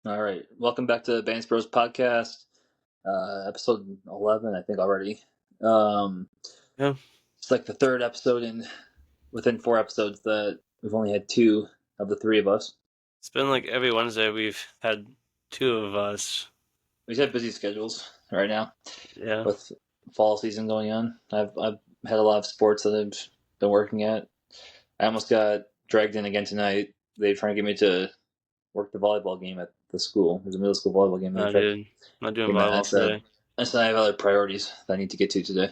All right. Welcome back to Bance Bros podcast, episode 11, I think already. Yeah. It's like the third episode within 4 episodes that we've only had two of the three of us. It's been like every Wednesday we've had two of us. We've had busy schedules right now Yeah. with fall season going on. I've had a lot of sports that I've been working at. I almost got dragged in again tonight. They're trying to get me to work the volleyball game at the school. There's a middle school volleyball game. Nah, dude. Not doing I volleyball today. said I have other priorities that I need to get to today.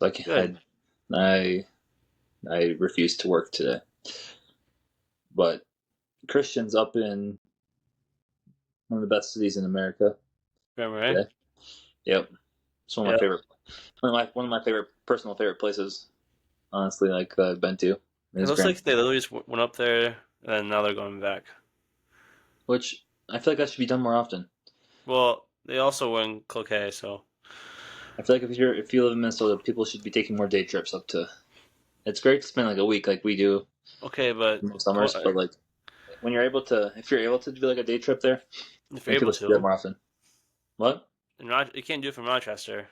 Like Good. I refuse to work today. But Christian's up in one of the best cities in America. Remember, right? Today. Yep. It's one of my favorite personal favorite places, honestly, like that I've been to. It looks like they literally just went up there and now they're going back. Which I feel like that should be done more often. Well, they also were in Cloquet, so I feel like if you live in Minnesota, people should be taking more day trips up to. It's great to spend like a week like we do. okay, but Most summers, but like when you're able to, if you're able to do like a day trip there, if you're able to do that to, more often. What? you can't do it from Rochester.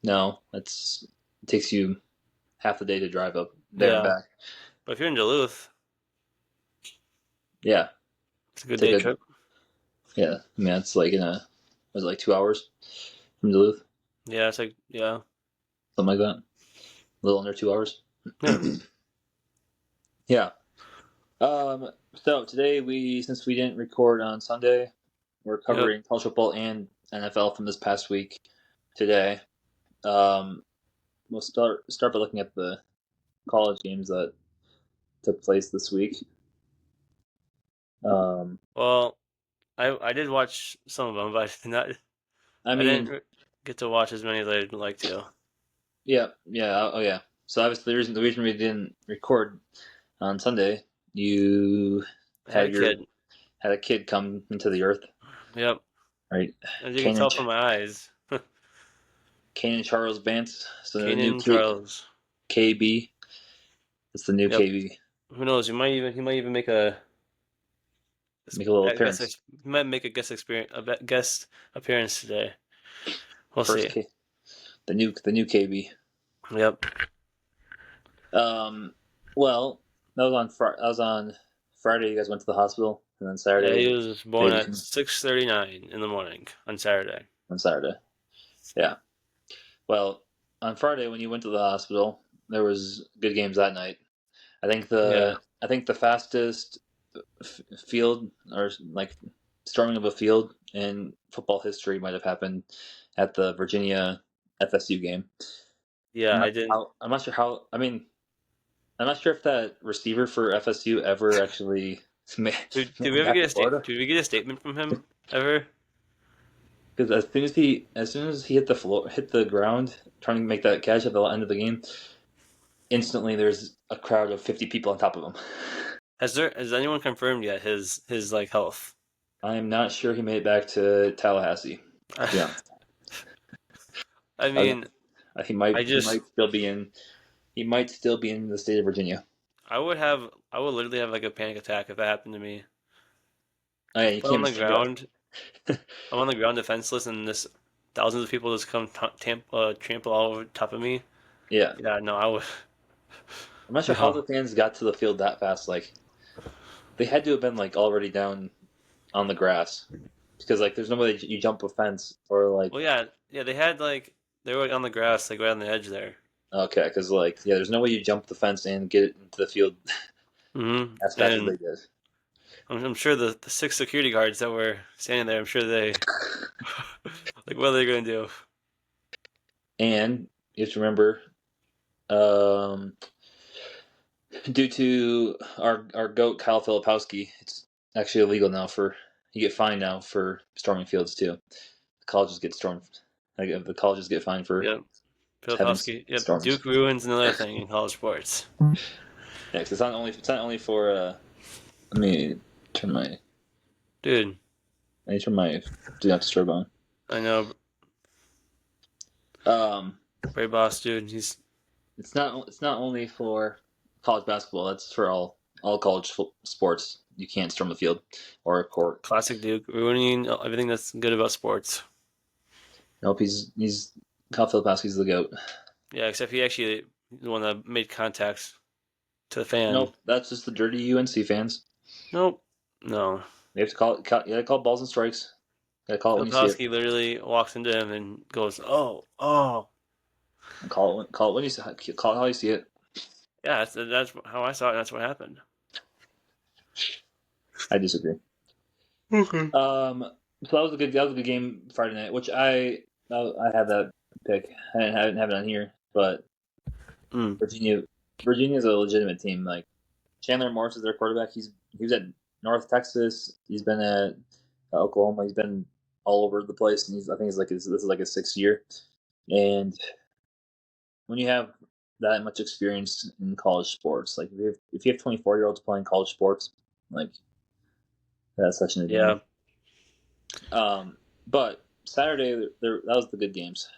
No, it takes you half the day to drive up there and back. But if you're in Duluth, yeah, it's a good day trip. Yeah, I mean it's like was it like 2 hours from Duluth? Yeah, it's like something like that. A little under 2 hours. Yeah. So today since we didn't record on Sunday, we're covering college football and NFL from this past week. Today, we'll start by looking at the college games that took place this week. Well, I did watch some of them, but I didn't get to watch as many as I'd like to. Yeah. Oh yeah. So obviously the reason we didn't record on Sunday, you had a kid come into the earth. Yep. Right. As you can tell from my eyes. Kanan Charles Bance. So the new Charles. KB. It's the new KB. Who knows? He might even make a little appearance. He might make a guest appearance today. We'll see. The new KB. Yep. Well, that was on Friday. You guys went to the hospital, and then Saturday. Yeah, he was born at 6:39 in the morning on Saturday. Yeah. Well, on Friday when you went to the hospital, there was good games that night. I think the fastest field or like storming of a field in football history might have happened at the Virginia FSU game. Yeah, I didn't. I'm not sure how. I mean, I'm not sure if that receiver for FSU ever actually. Did we ever get a statement? Did we get a statement from him ever? Because as soon as he hit the ground, trying to make that catch at the end of the game, instantly there's a crowd of 50 people on top of him. Has anyone confirmed yet his like health? I am not sure he made it back to Tallahassee. Yeah. I mean, he might still be in the state of Virginia. I would literally have like a panic attack if that happened to me. I'm on the ground. I'm on the ground defenseless, and thousands of people just come trample all over top of me. Yeah. Yeah, no, I would. I'm not sure how the fans got to the field that fast. Like, they had to have been like already down on the grass, because like there's no way you jump a fence or like. Well, yeah, they had they were like on the grass, like right on the edge there. Okay, because there's no way you jump the fence and get it into the field as fast as they did. I'm sure the 6 security guards that were standing there, I'm sure they like, what are they going to do? And you have to remember, due to our GOAT Kyle Filipowski, it's actually illegal now you get fined now for storming fields too. The colleges get stormed. The colleges get fined for. Yep. Filipowski. Yep. Duke ruins another thing in college sports. Yeah, it's not only for. Let me turn my. Dude. I need to turn my do not disturb on. I know. Ray Boss, dude. It's not only for college basketball. That's for all college sports. you can't storm the field or a court. Classic Duke, ruining everything that's good about sports. Nope, he's Kyle Filipowski's the goat. Yeah, except he actually the one that made contacts to the fan. Nope, that's just the dirty UNC fans. Nope, no. You have to you gotta call balls and strikes. You gotta call it when you see it. Filipowski literally walks into him and goes, "Oh, oh." And call it when you see call it how you see it. Yeah, that's how I saw it. And that's what happened. I disagree. Okay. So that was a good game Friday night, which I had that pick. I didn't have it on here, but Virginia's a legitimate team. Like Chandler Morris is their quarterback. He was at North Texas. He's been at Oklahoma. He's been all over the place, and I think this is like his 6th year. And when you have that much experience in college sports, like if you have 24-year-olds playing college sports, like that's such an advantage. Yeah. But Saturday, that was the good games.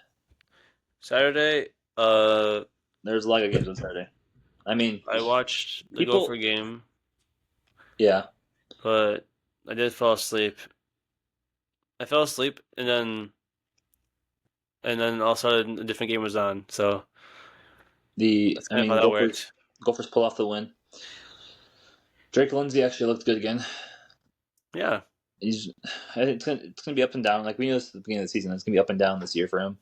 Saturday, There's a lot of games on Saturday. I mean, I watched the Gopher game. Yeah. But I did fall asleep. I fell asleep and then all of a sudden a different game was on. So that's kind of how that worked. Gophers pull off the win. Drake Lindsay actually looked good again. Yeah. It's gonna be up and down. Like we knew this at the beginning of the season. It's gonna be up and down this year for him.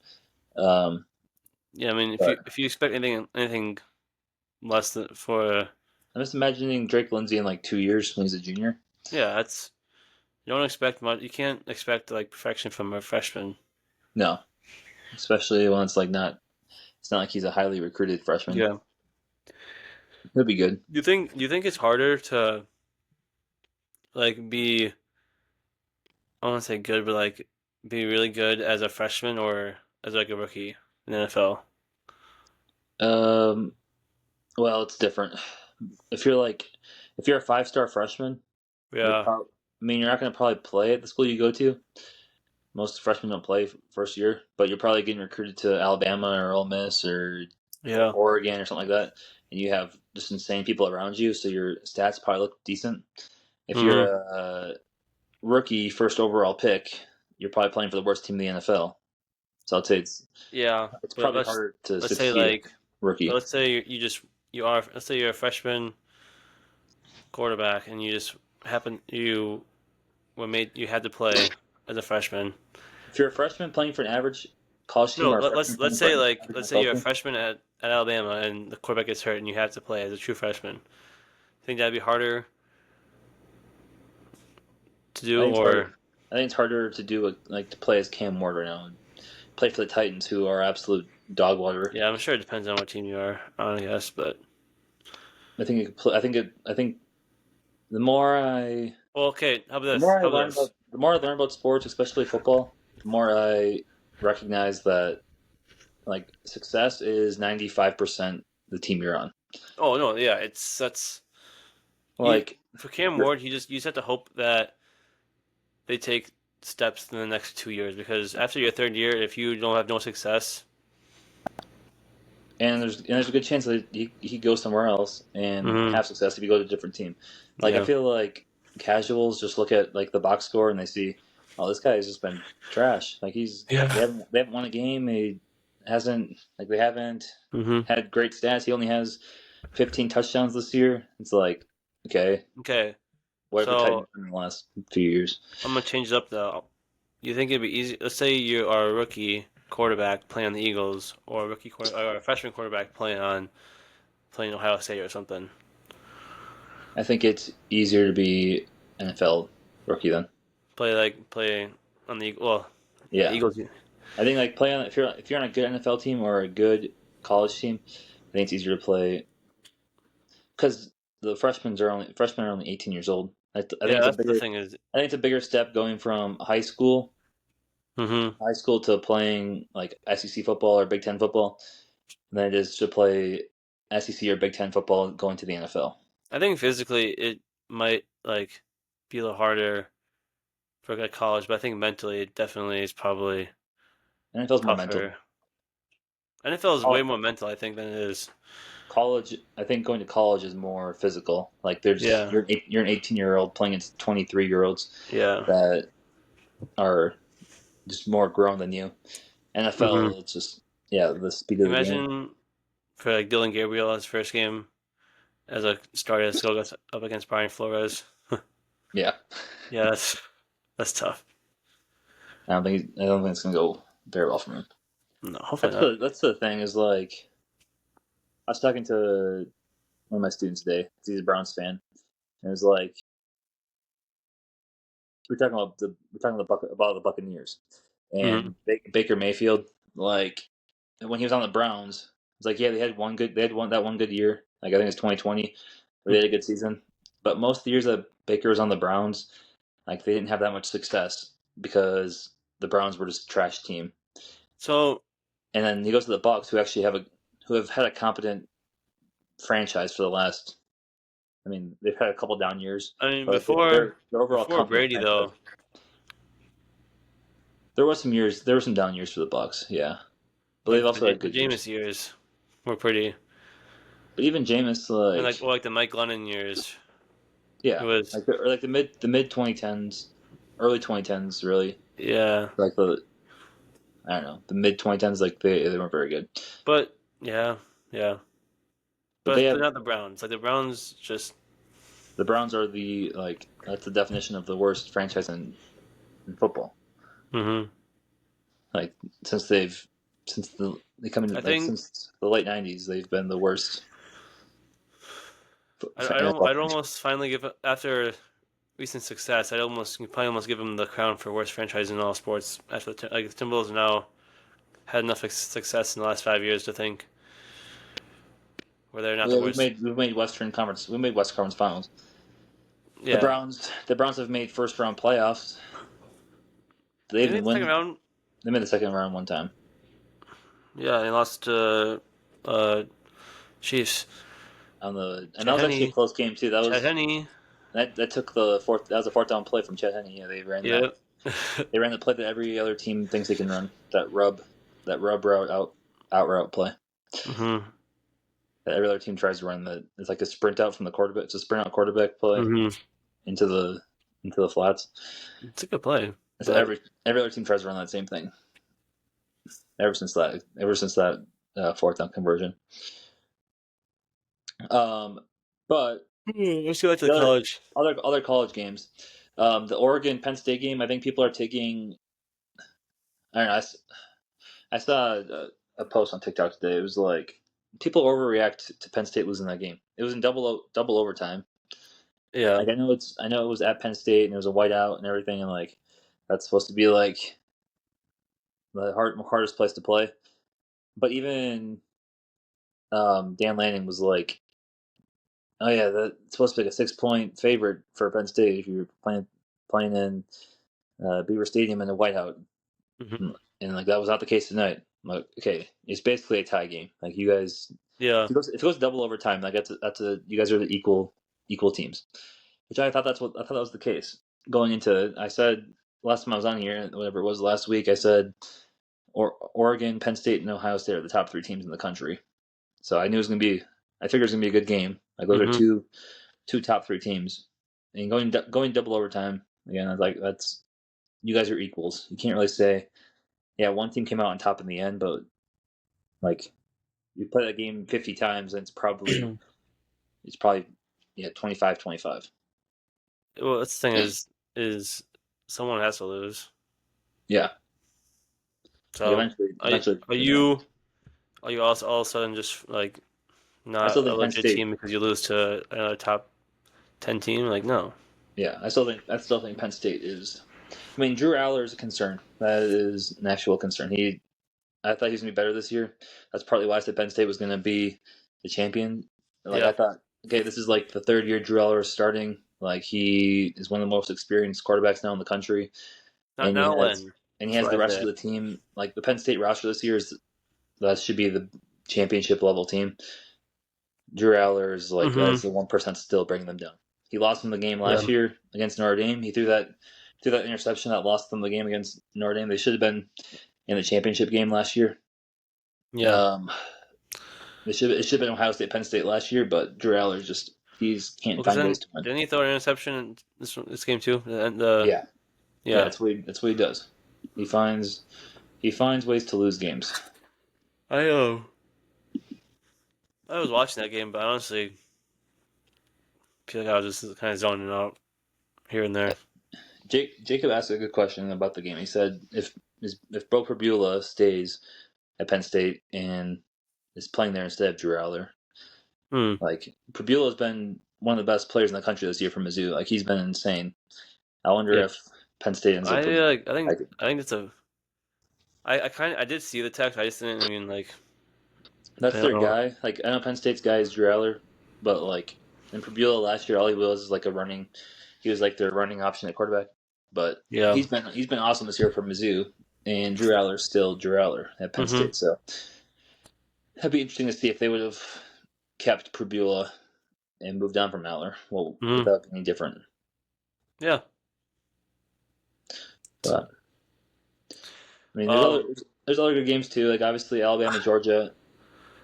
Yeah, I mean, if you expect anything less than for, I'm just imagining Drake Lindsay in like 2 years when he's a junior. Yeah, you don't expect much. You can't expect like perfection from a freshman. No, especially when it's not like he's a highly recruited freshman. Yeah, he'll be good. Do you think it's harder to like be, I don't want to say good, but like be really good as a freshman or as like a rookie in the NFL? Well, it's different. If you're a 5-star freshman, Yeah, I mean, you're not going to probably play at the school you go to. Most freshmen don't play first year, but you're probably getting recruited to Alabama or Ole Miss or Oregon or something like that, and you have just insane people around you, so your stats probably look decent. If you're a rookie, first overall pick, you're probably playing for the worst team in the NFL. So I'd say it's probably harder to let's succeed. Say like rookie. Let's say let's say you're a freshman quarterback and you had to play as a freshman. If you're a freshman playing for an average college team, let's say you're a freshman at Alabama and the quarterback gets hurt and you have to play as a true freshman. Think that'd be harder to do, I think it's harder to do to play as Cam Ward right now and play for the Titans, who are absolute dog water. Yeah, I'm sure it depends on what team you are, I guess, but I think the more I how about this? The more I learn about sports, especially football, the more I recognize that success is 95% the team you're on. Oh no, yeah, that's for Cam Ward, you just have to hope that they take steps in the next 2 years, because after your 3rd year, if you don't have no success, and there's a good chance that he goes somewhere else and have success if you go to a different team. I feel like casuals just look at the box score and they see, oh, this guy has just been trash. They haven't won a game. They haven't had great stats. He only has 15 touchdowns this year. It's okay. What have the Titans done in the last few years? I'm gonna change it up though. You think it'd be easy? Let's say you are a rookie quarterback playing on the Eagles, or a freshman quarterback playing Ohio State or something. I think it's easier to be NFL rookie then. Play on the Eagles. I think if you're on a good NFL team or a good college team, I think it's easier to play because the freshmen are only 18 years old. I think it's a bigger step going from high school to playing SEC football or Big Ten football than it is to play SEC or Big Ten football going to the NFL. I think physically it might be a little harder for college, but I think mentally it definitely is probably NFL's more mental. NFL is way more mental, I think, than it is. college. I think going to college is more physical. Like Yeah. you're an 18-year-old playing against 23-year-olds Yeah. that are just more grown than you. Mm-hmm. NFL, it's just the speed of the game. Imagine for like Dylan Gabriel his first game as a starter still goes up against Brian Flores. Yeah, Yeah, that's tough. I don't think it's gonna go very well for him. No, hopefully not. That's the thing is like I was talking to one of my students today. He's a Browns fan, and it was like we're talking about the Buccaneers Mm-hmm. and Baker Mayfield. Like when he was on the Browns, it's like they had one good year. Like I think it's 2020 where they had a good season. But most of the years that Baker was on the Browns, like they didn't have that much success because the Browns were just a trash team. So And then he goes to the Bucs, who have had a competent franchise for the last. I mean, they've had a couple down years, I mean, but they're overall before competent Brady franchise. though, There were some down years for the Bucs, yeah, but they've like also had the good years. Jameis years were pretty, But even Jameis, and like the Mike Glennon years, it yeah, was like the mid 2010s, early 2010s, really, yeah. like I don't know, the mid 2010s, like they weren't very good. But yeah, yeah. But they But have not the Browns. Like the Browns just the Browns are that's the definition of the worst franchise in football. hmm Like since they've they come in I like think since the late 90s, they've been the worst I'd NFL franchise. almost finally give after recent success. You'd probably almost give them the crown for worst franchise in all sports. After like the Timberwolves now had enough success in the last 5 years to think where they're not the Yeah, worst. we've made Western Conference. We made West Conference Finals. Yeah, The Browns have made first round playoffs. They they made even the second win. round. They made the second round one time Yeah, they lost to uh, Chiefs. and that Chad was actually a Henne, close game too. Chad Henne. That took the fourth. That was a fourth down play from Chet Henne. Yeah, they ran that. Yeah. They ran the play that every other team thinks they can run. That rub route out route play hmm that every other team tries to run. That it's like a sprint out from the quarterback. It's a sprint out quarterback play hmm into the flats. It's a good play, So but every other team tries to run that same thing. Ever since that fourth down conversion. But let's go back to the the college. other college games, the Oregon Penn State game. I think people are taking. I don't know. I saw a post on TikTok today. It was like people overreact to Penn State losing that game. It was in double overtime. Yeah. Like I know it was at Penn State and it was a whiteout and everything, and like that's supposed to be like the hardest place to play. But even Dan Lanning was like, "Oh yeah, that's supposed to be like a 6 point favorite for Penn State if you're playing in Beaver Stadium in a whiteout." hmm And like that was not the case tonight. I'm like, okay, it's basically a tie game. Like you guys, Yeah. if it goes double overtime, like you guys are the equal teams. Which I thought that was the case going into. I said last time I was on here, whatever it was last week, I said Oregon, Penn State, and Ohio State are the top three teams in the country. So I knew it was gonna be. I figured it was gonna be a good game. Like those are hmm two top three teams, and going double overtime again. I was like, that's you guys are equals. You can't really say, yeah, one team came out on top in the end, but like you play that game 50 times, and it's probably yeah 25-25. Well, that's the thing is someone has to lose. Yeah, like So eventually, are you also all of a sudden just like I still not a think Penn legit State. team because you lose to another top 10 team? Like no. Yeah, I still think Penn State is. I mean, Drew Aller is a concern. That is an actual concern. I thought he was gonna be better this year. That's partly why I said Penn State was gonna be the champion. Like Yeah. I thought, okay, this is like the third year Drew Aller is starting. Like he is one of the most experienced quarterbacks now in the country, Not and now when. he That's has what the I rest say. of the team. Like the Penn State roster this year is that should be the championship level team. Drew Aller is like hmm is the 1% still bringing them down. He lost them the game Yeah. last year against Notre Dame. He threw that interception that lost them the game against Notre Dame. They should have been in the championship game last year. Yeah. Um, It should have been Ohio State, Penn State last year, but Drew Aller he can't Because find then ways to win. didn't he throw an interception in this game too? Yeah, Yeah. that's what he does. He finds ways to lose games. I I was watching that game, but I honestly feel like I was just kind of zoning out here and there. Jacob asked a good question about the game. He said if Bo Prabula stays at Penn State and is playing there instead of Drew Aller, Hmm. like Prabula has been one of the best players in the country this year from Mizzou. Like he's been insane. I wonder Yeah. if Penn State ends up with I think it's a. I did see the text. I just didn't even like. I that's don't their know. guy. Like I know Penn State's guy is Drew Aller, but like in Prabula last year, all he was is like he was like their running option at quarterback. But Yeah. he's been awesome this year for Mizzou, and Drew Aller's still Drew Aller at Penn Mm-hmm. State. So that'd be interesting to see if they would have kept Prabula and moved on from Aller. Well, Mm-hmm. without being different. Yeah. But I mean, Um. there's other good games too. Like obviously Alabama Georgia.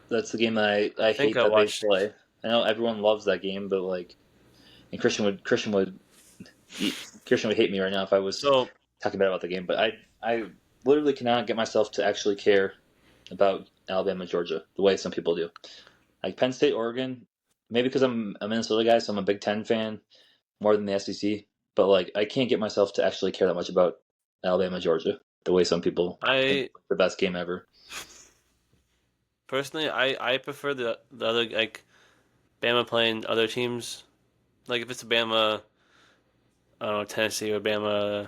That's the game that I I think hate I that they watched. play. I know everyone loves that game, but like, and Christian would hate me right now if I was So talking bad about the game. But I literally cannot get myself to actually care about Alabama Georgia the way some people do. Like Penn State Oregon, maybe because I'm a Minnesota guy, so I'm a Big Ten fan more than the SEC. But like, I can't get myself to actually care that much about Alabama Georgia the way some people think I it's the best game ever. personally I prefer the other like Bama playing other teams. Like if it's a Bama, I don't know, Tennessee or Bama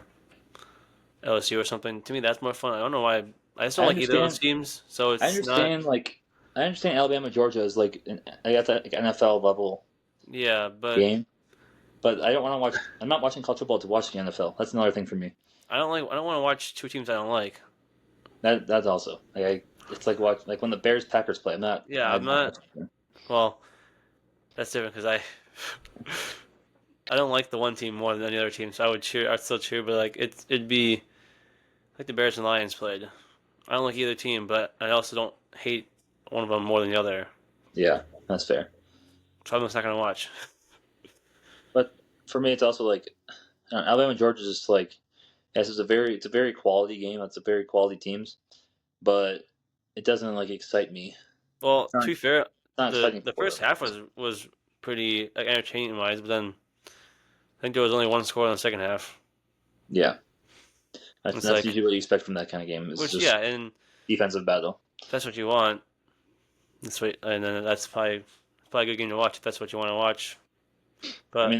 LSU or something. To me, that's more fun. I don't know why. I just don't I like either of those understand. teams. So I it's not. understand. Like, I understand Alabama Georgia is like I got that like NFL level Yeah, but game, but I don't want to watch. I'm not watching college football to watch the NFL. That's another thing for me. I don't like. I don't want to watch two teams I don't like. That's also like it's like watch like when the Bears Packers play. Yeah, I'm I'm not not. watching them. Well, that's different because I. I don't like the one team more than any other team, so I would cheer. I'd still cheer, but like it'd be like the Bears and Lions played. I don't like either team, but I also don't hate one of them more than the other. Yeah, that's fair. So I'm just not gonna watch. But for me, it's also like Alabama Georgia is just like yes, it's a very quality game. It's a very quality teams, but it doesn't like excite me. Well, to be fair, It's not exciting the for first them. half was pretty like, entertaining wise, but then I think there was only one score in the second half. Yeah, It's that's like, usually what you expect from that kind of game. It's which yeah, just and defensive battle. if that's what you want. That's what, and then that's probably a good game to watch if that's what you want to watch. I mean, But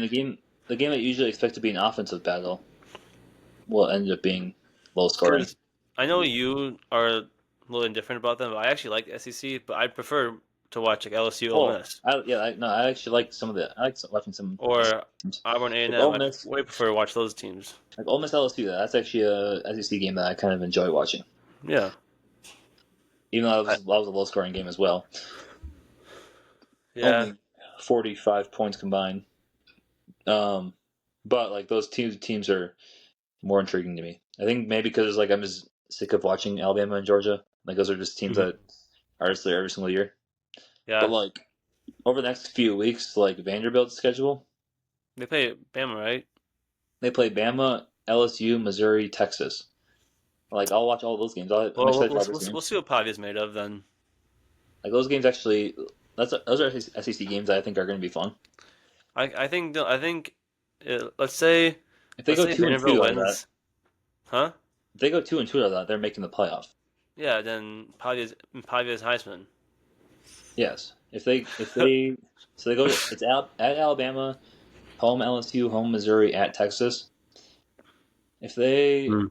the game that you usually expect to be an offensive battle will end up being low scoring. because I know you are a little indifferent about them, but I actually like the SEC, but I'd prefer to watch like LSU, Ole Oh, Miss, no, I actually like some of the. I like watching some or teams. Auburn Like A&M. Ole I Miss, way prefer to watch those teams. like Ole Miss LSU. That's actually a SEC game that I kind of enjoy watching, Yeah, even though I, that was a low scoring game as well. yeah. Only 45 points combined. Um, but like those two teams are more intriguing to me. I think maybe because like I'm just sick of watching Alabama and Georgia. Like those are just teams Mhm. that are just there every single year. But Yeah, like over the next few weeks, like Vanderbilt's schedule, they play Bama, right? they play Bama, LSU, Missouri, Texas. Like I'll watch all those games. I'm Well, excited for all those we'll games. see what Pod is made of then. Like those games actually, those are SEC games that I think are going to be fun. I think let's say If they go two and Vanderbilt two out of that, wins, huh? if they go 2-2 out of that, they're making the playoff. Yeah, then Padres Heisman. Yes. So they go. It's at Alabama, home LSU, home Missouri, at Texas. If they Hmm.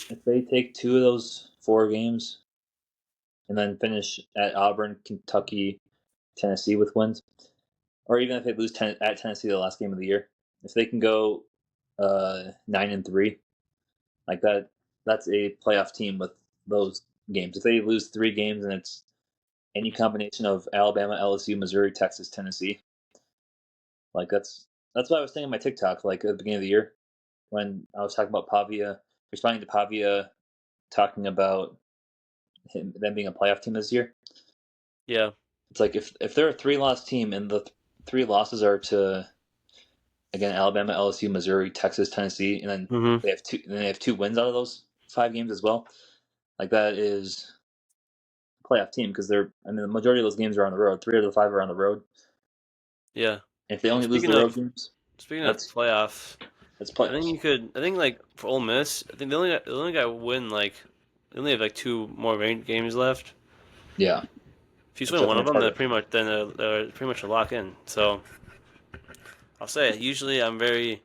if they take two of those four games and then finish at Auburn, Kentucky, Tennessee with wins, or even if they lose at Tennessee the last game of the year, if they can go 9-3 like that, that's a playoff team with those games. If they lose three games and it's any combination of Alabama, LSU, Missouri, Texas, Tennessee, like that's what I was saying in my TikTok like at the beginning of the year when I was talking about Pavia, responding to Pavia talking about them being a playoff team this year. Yeah. It's like if they're a 3-loss team and the 3 losses are to, again, Alabama, LSU, Missouri, Texas, Tennessee, and then Mm-hmm. they have 2 wins out of those 5 games as well. Like that is a playoff team because the majority of those games are on the road. 3 out of the 5 are on the road. Yeah. If they Well, only lose the road games, speaking of that's playoffs, that's I think playoffs. you could. I think like for Ole Miss, I think they only got win like they only have like 2 more games left. Yeah, If you just that's win one of definitely a them, target. they're pretty much a lock in. So I'll say usually I'm very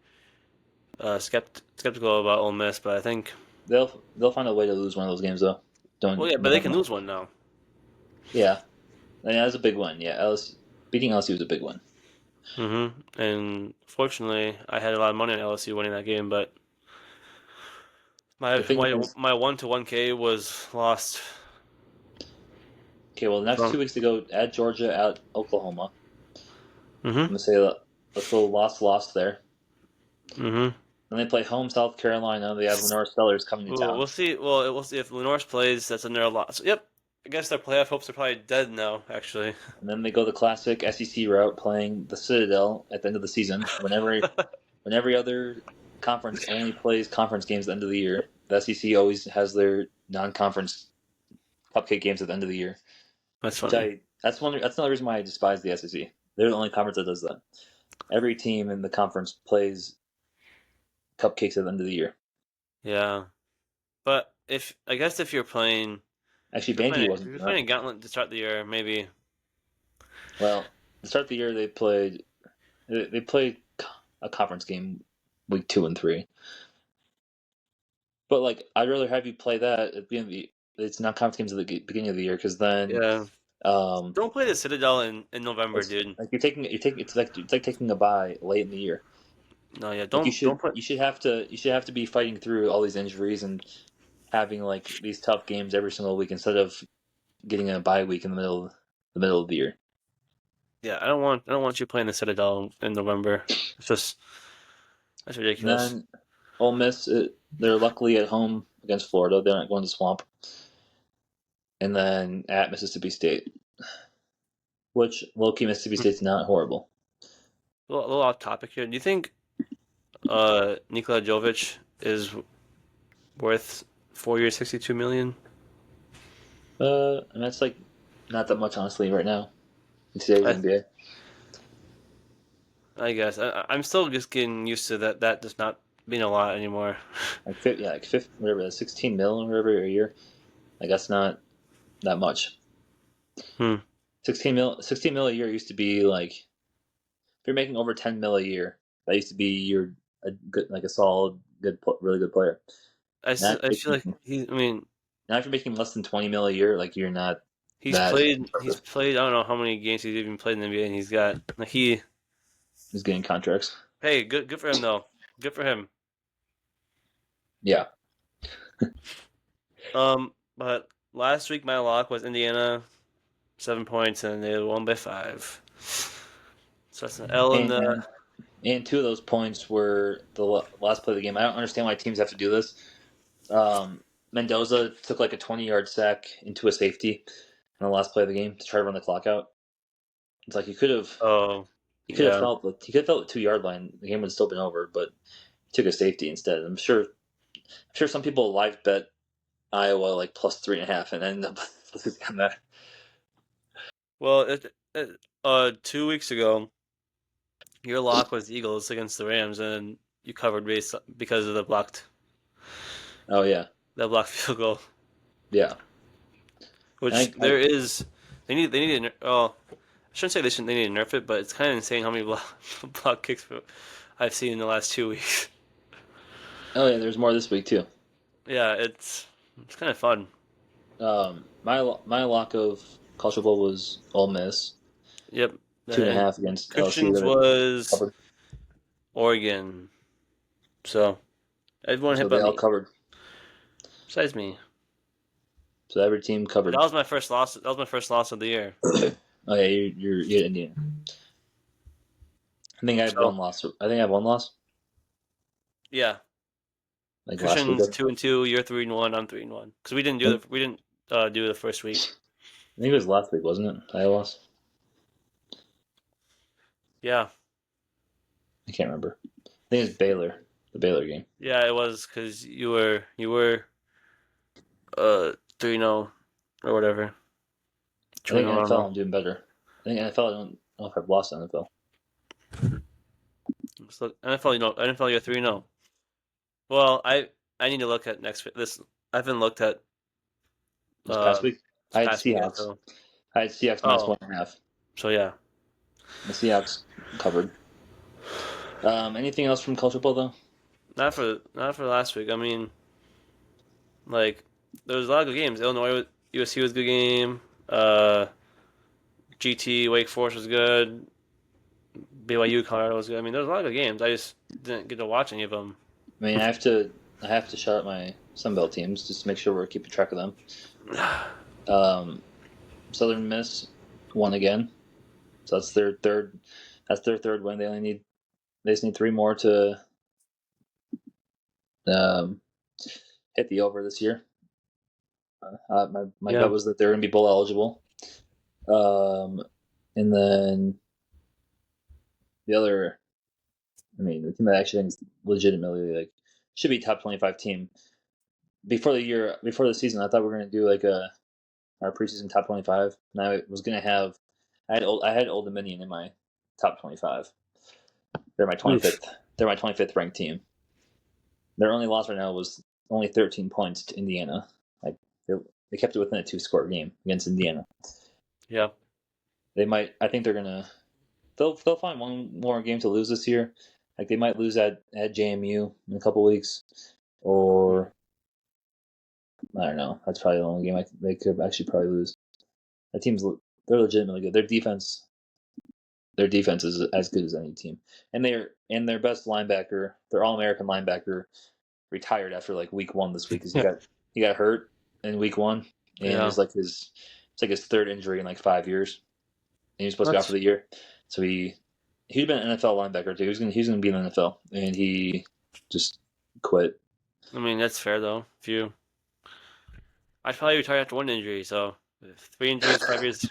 skeptical about Ole Miss, but I think They'll find a way to lose one of those games though. well Don't yeah, but they don't can know. lose one now. Yeah, that's a big one. Yeah, beating LSU was a big one. And fortunately, I had a lot of money on LSU winning that game, but The my thing my is, my 1 to 1K was lost okay, well, the next from. 2 weeks to go at Georgia, at Oklahoma. Mm-hmm. I'm gonna say that let's go lost there. Mm-hmm. Then they play home South Carolina. They have Lenore Stellars coming to Ooh, town, we'll see. Well, we'll see if Lenore plays. That's another loss. Yep. I guess their playoff hopes are probably dead now. Actually. and then they go the classic SEC route, playing the Citadel at the end of the season. When every other conference only plays conference games at the end of the year, the SEC always has their non-conference cupcake games at the end of the year. That's Which funny. that's another reason why I despise the SEC. They're the only conference that does that. Every team in the conference plays cupcakes at the end of the year. Yeah, but if I guess if you're playing, Actually, if Bandy you're wasn't. playing a Gauntlet to start the year, maybe. Well, to start the year, they played a conference game week 2 and 3. But like, I'd rather have you play that at the beginning of the. It's not conference games at the beginning of the year because then Yeah. um, Don't play the Citadel in November, it's dude. like it's like taking a bye late in the year. No, yeah. Like Don't put. you should have to be fighting through all these injuries and having like these tough games every single week instead of getting a bye week in the middle of the year. Yeah, I don't want you playing the Citadel in November. It's just that's And ridiculous. then Ole Miss, they're luckily at home against Florida. They're not going to Swamp. And then at Mississippi State, which low-key Mississippi State's not horrible. A little off topic here. Do you think Nikola Jovic is worth 4 years, 62 million? And that's like not that much honestly right now in today's I NBA. I guess I'm still just getting used to that just not being a lot anymore. Like yeah, like 50, whatever, 16 mil or whatever a year. Like that's not that much. Hmm. 16 mil a year used to be like if you're making over 10 mil a year, that used to be you're a good, like a solid, good, really good player. Now if I you're feel like making, I mean, now if you're making less than 20 mil a year, like you're not he's that played he's impressive. played I don't know how many games he's even played in the NBA, and he's got like he. He's getting contracts. Hey, good for him though. Good for him. Yeah. But last week my lock was Indiana, 7 points, and they won by 5. So that's an L in the. And 2 of those points were the last play of the game. I don't understand why teams have to do this. Mendoza took like a 20-yard sack into a safety in the last play of the game to try to run the clock out. It's like Oh, he could have yeah. felt the 2-yard line. The game would have still been over, but he took a safety instead. I'm sure some people live bet Iowa like plus 3.5 and ended up losing on that. Well, 2 weeks ago, your lock was Eagles against the Rams, and you covered because of Oh yeah, that blocked field goal. yeah. Which I there is, they need to. Oh, I shouldn't say they need to nerf it, but it's kind of insane how many block kicks I've seen in the last 2 weeks. oh yeah. There's more this week too. Yeah, it's kind of fun. My lock of college football was Ole Miss Yep. two and a And half against LSU. Christians That was covered, Oregon, so everyone hit so they but all me, covered. besides me. So every team But that covered. was my first loss. That was my first loss of the year. Oh yeah, you're Indian. I think I have So one loss. I think I have one loss. yeah, Like last week. Christians 2-2. You're 3-1. I'm 3-1. Because we didn't do the first week. I think it was last week, wasn't it? I lost. Yeah. I can't remember. I think it's Baylor, the Baylor game. Yeah, it was because you were 3-0 or whatever. I think 2-0, I don't NFL know. I'm doing better. I think NFL I don't know if I've lost NFL. So NFL, NFL, you're 3-0. Well, I need to look at next this. I haven't looked at This past week, this I had past week yet, Seahawks. so I had Seahawks minus oh, 1.5. so yeah. The Seahawks covered. Anything else from college football though? Not for last week. I mean, like there was a lot of good games. Illinois USC was a good game. GT Wake Forest was good. BYU Colorado was good. I mean, there was a lot of good games. I just didn't get to watch any of them. I mean, I have to shout out my Sunbelt teams just to make sure we're keeping track of them. Um, Southern Miss won again, so that's their third. That's their third win. They just need three more to um, hit the over this year. My Yeah. bet was that they're going to be bowl eligible. And then the other, I mean, the team that I actually think is legitimately like should be top 25 team. Before the season, I thought we were going to do like our preseason top 25, and I was going to have I had Old Dominion in my top 25. They're my Oof. 25th. They're my 25th ranked team. Their only loss right now was only 13 points to Indiana. Like they kept it within a 2-score game against Indiana. Yeah. They might. I think they're gonna. They'll find one more game to lose this year. Like they might lose at JMU in a couple weeks, or I don't know. That's probably the only game they could actually probably lose. That they're legitimately good. Their defense is as good as any team, and their best linebacker, their All-American linebacker, retired after like week 1 this week because he got hurt in week 1, and Yeah. it's like his third injury in like 5 years. And he was supposed to be out for That's. the year, so he'd been an NFL linebacker too. He was gonna be in the NFL, and he just quit. I mean, that's fair though. If you, I'd probably retire after one injury. So 3 injuries, 5 years.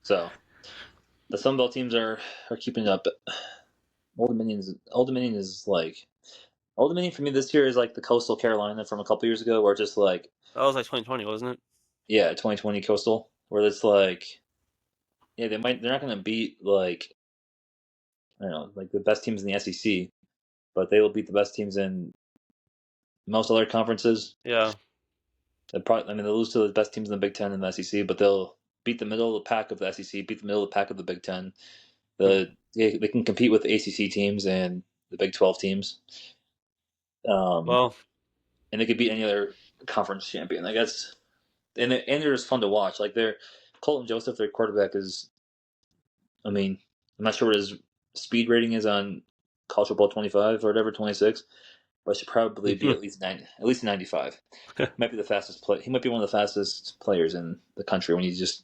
So the Sun Belt teams are keeping up. Old Dominion is like Old Dominion for me this year is like the Coastal Carolina from a couple years ago, where just like That was like 2020, wasn't it? yeah, 2020 Coastal, where it's like yeah, they're not gonna beat like I don't know like the best teams in the SEC, but they will beat the best teams in most other conferences. Yeah. They'll lose to the best teams in the Big Ten and the SEC, but they'll beat the middle of the pack of the SEC, beat the middle of the pack of the Big Ten. Hmm. They can compete with the ACC teams and the Big 12 teams, um, Well, and they could beat any other conference champion. I guess, and they're just fun to watch. Like they're Colton Joseph, their quarterback is. I mean, I'm not sure what his speed rating is on College Football 25 or whatever 26, but it should probably be at least 95. Might be the fastest play. He might be one of the fastest players in the country when he just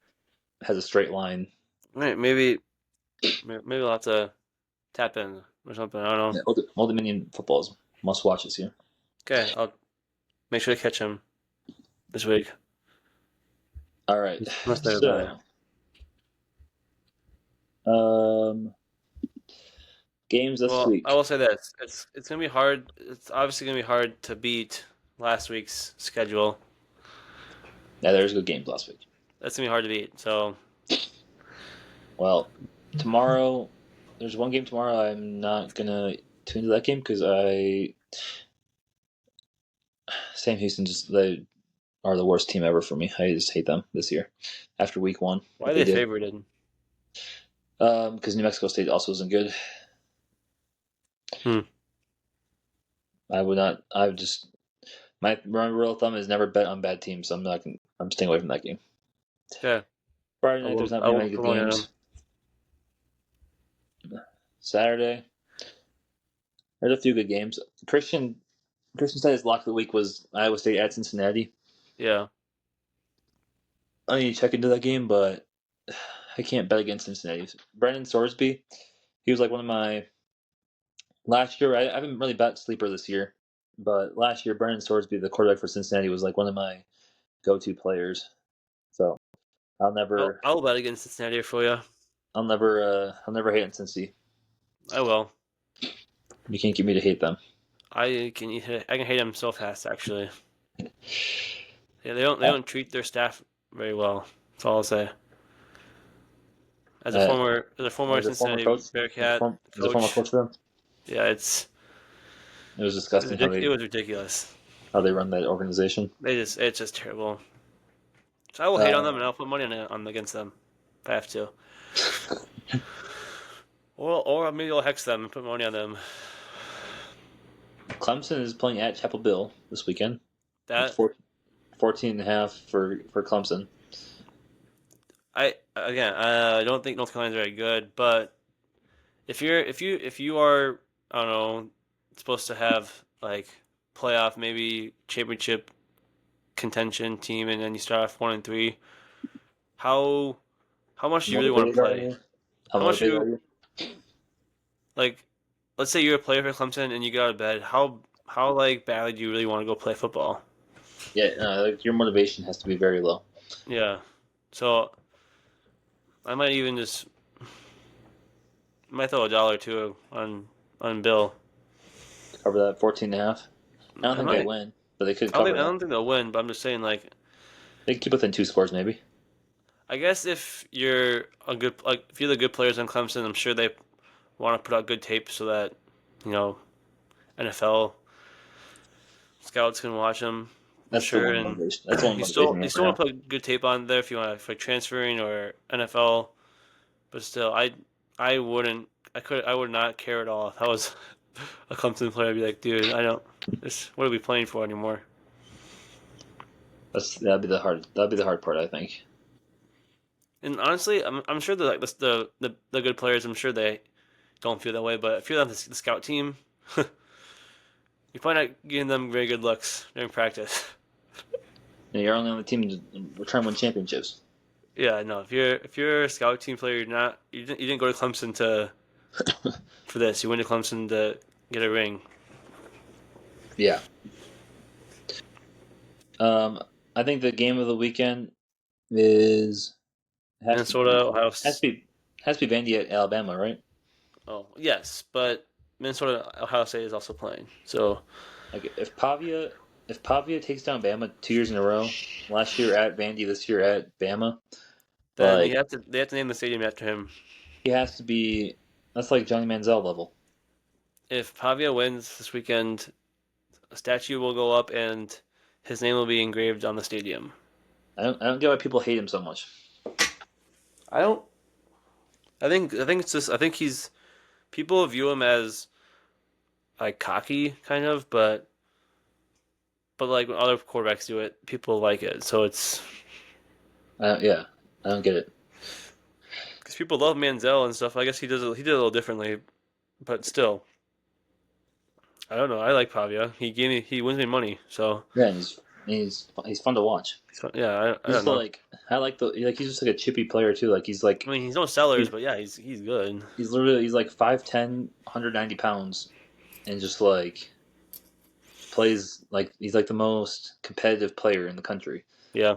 has a straight line. maybe we'll have to tap in or something. I don't know. Yeah, Old Dominion football is must watch this year. Okay, I'll make sure to catch him this week. All right, Must think about it. so um, games this Well, I week. will say this: it's gonna be hard. It's obviously gonna be hard to beat last week's schedule. Yeah, there's good games last week. That's gonna be hard to beat. So Well, tomorrow there's one game tomorrow. I'm not gonna tune into that game because Sam Houston they are the worst team ever for me. I just hate them this year after week 1. why What are they they did. favored? Because New Mexico State also isn't good. Hmm. I would not. I would just my rule of thumb is never bet on bad teams. So I'm not. I'm staying away from that game. Okay, Friday I night, there's won't. not I many won't good put money on games. them. Saturday, there's a few good games. Christian State's lock of the week was Iowa State at Cincinnati. Yeah. I need to check into that game, but I can't bet against Cincinnati. Brendan Sorsby, he was like one of my last year. I haven't really bet sleeper this year, but last year Brendan Sorsby, the quarterback for Cincinnati, was like one of my go-to players. So I'll bet against Cincinnati for you. I'll never hate on Cincy. I will. You can't get me to hate them. I can hate them so fast actually. Yeah, they don't treat their staff very well. That's all I'll say. As a Uh, former as a former Cincinnati coach, Bearcat as a former coach, coach for them, yeah, it was disgusting it was ridiculous. how they run that organization. It's just terrible. So I will hate on them Uh, and I'll put money on against them if I have to. Or maybe I'll hex them and put money on them. Clemson is playing at Chapel Hill this weekend. It's That 14.5 for Clemson. I don't think North Carolina's very good, but if you are, I don't know, supposed to have like playoff, maybe championship contention team, and then you start off 1-3, how how much do you really want to Motivated are play? you? How How much motivated are you you? like? Let's say you're a player for Clemson and you get out of bed. How like badly do you really want to go play football? Yeah, like your motivation has to be very low. Yeah. So I might even just might throw $1 or two on Bill. Cover that 14.5. I don't I think they might. win, but they could cover I that. don't think they'll win, but I'm just saying like They could keep within 2 scores maybe. I guess if you're if you're the good players on Clemson, I'm sure they want to put out good tape so that you know NFL scouts can watch them. I'm That's the sure, one and motivation. That's the one motivation you right still want now. to put good tape on there if you want for transferring or NFL. But still, I would not care at all if I was a Clemson player. I'd be like, dude, I don't. What are we playing for anymore? That'd be the hard part, I think. And honestly, I'm sure the good players. I'm sure they don't feel that way. But if you're on the scout team, you're probably not getting them very good looks during practice. You're only on the team to try and win championships. Yeah, no. If you're a scout team player, you didn't go to Clemson to for this. You went to Clemson to get a ring. Yeah. I think the game of the weekend is has to Minnesota, be Ohio. has to be has to be Vandy at Alabama, right? Oh yes, but Minnesota, Ohio State is also playing. So Like if Pavia takes down Bama 2 years in a row, last year at Vandy, this year at Bama, then like they have to name the stadium after him. he has to be. That's like Johnny Manziel level. If Pavia wins this weekend, a statue will go up and his name will be engraved on the stadium. I don't get why people hate him so much. I don't. I think it's just. I think he's. People view him as like cocky, kind of, but like when other quarterbacks do it, people like it. So it's Yeah, I don't get it. because people love Manziel and stuff. I guess he did a little differently, but still, I don't know. I like Pavia. He wins me money. So Yeah, and he's fun to watch. I He's don't just know. I like he's just like a chippy player too. Like he's like I mean, he's no sellers, he's but yeah, he's good. he's like 5'10", 190 pounds, and just like plays like he's like the most competitive player in the country. Yeah.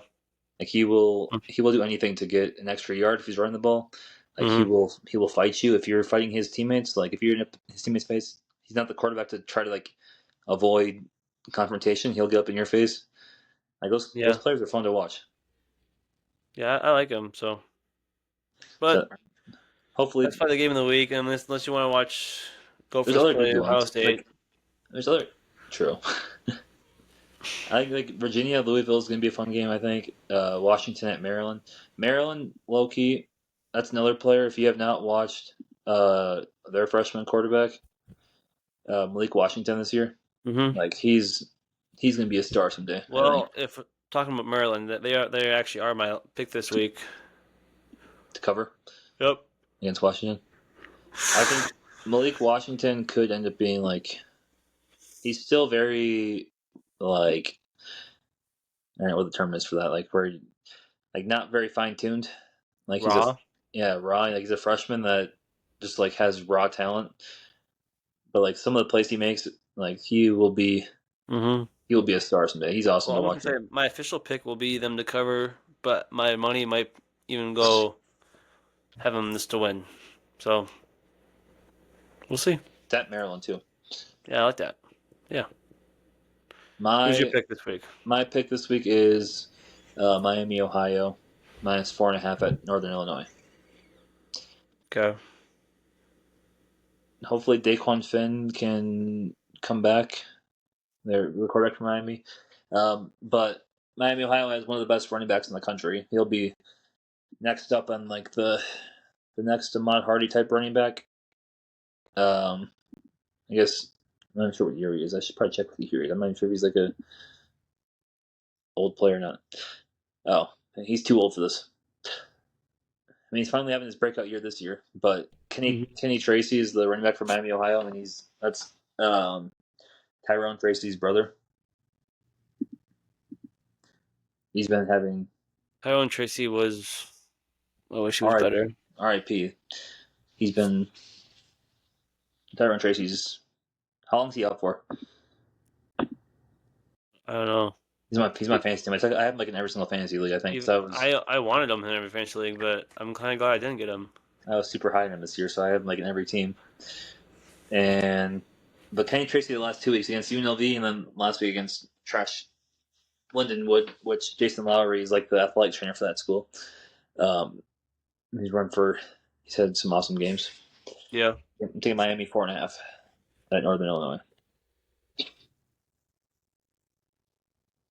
Like he will do anything to get an extra yard if he's running the ball. Like Mm-hmm. he will fight you if you're fighting his teammates. Like if you're in his teammates' face, he's not the quarterback to try to like avoid confrontation. He'll get up in your face. Like those Yeah. players are fun to watch. Yeah, I like him. So, So but hopefully that's probably the game of the week. Unless you want to watch there's Gophers other good play Ohio ones. State. Like there's other true. I think like Virginia Louisville is going to be a fun game. I think Washington at Maryland. Maryland low key. That's another player. If you have not watched their freshman quarterback Malik Washington this year, Mm-hmm. like he's going to be a star someday. I think Well, if talking about Maryland, they actually are my pick this week. to cover Yep. against Washington. I think Malik Washington could end up being like he's still very like I don't know what the term is for that. Like where like not very fine tuned. Like he's a Raw. raw. Like he's a freshman that just like has raw talent. But like some of the plays he makes, like Mm-hmm. he will be a star someday. He's awesome Well, to I'm gonna watch. say my official pick will be them to cover, but my money might even go have him just to win. So we'll see. At Maryland too. Yeah, I like that. Yeah. Who's your My pick this week? my pick this week is Miami, Ohio, -4.5 at Northern Illinois. Okay. Hopefully, Daquan Finn can come back. They're quarterback for Miami, but Miami, Ohio has one of the best running backs in the country. He'll be next up on like the next Ahmad Hardy type running back. I guess I'm not sure what year he is. I should probably check what year he is. I'm not even sure if he's like a old player or not. Oh, he's too old for this. I mean, he's finally having his breakout year this year. But Kenny Tracy is the running back for Miami, Ohio, and that's Tyrone Tracy's brother. He's been having. Tyrone Tracy was. I wish he was better. R.I.P. He's been. Tyrone Tracy's. How long is he out for? I don't know. He's my fantasy team. I have him like in every single fantasy league. I think. So I wanted him in every fantasy league, but I'm kind of glad I didn't get him. I was super high on him this year, so I have him like in every team. But Kenny Tracy the last 2 weeks against UNLV, and then last week against Trash Lindenwood, which Jason Lowry is like the athletic trainer for that school. He's had some awesome games. Yeah. I'm taking Miami 4.5 at Northern Illinois.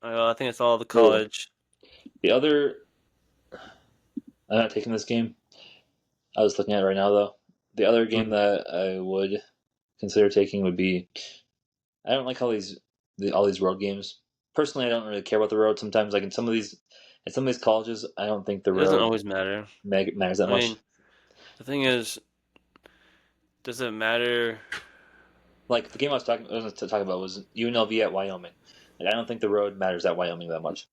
I think it's all the college. The other, I'm not taking this game. I was looking at it right now though. The other game that I would consider taking would be. I don't like all these road games. Personally, I don't really care about the road. Sometimes, like in some of these colleges, I don't think the road doesn't always matter. Matters that much. Mean, the thing is, does it matter? Like the game I was talking about was UNLV at Wyoming. Like, I don't think the road matters at Wyoming that much.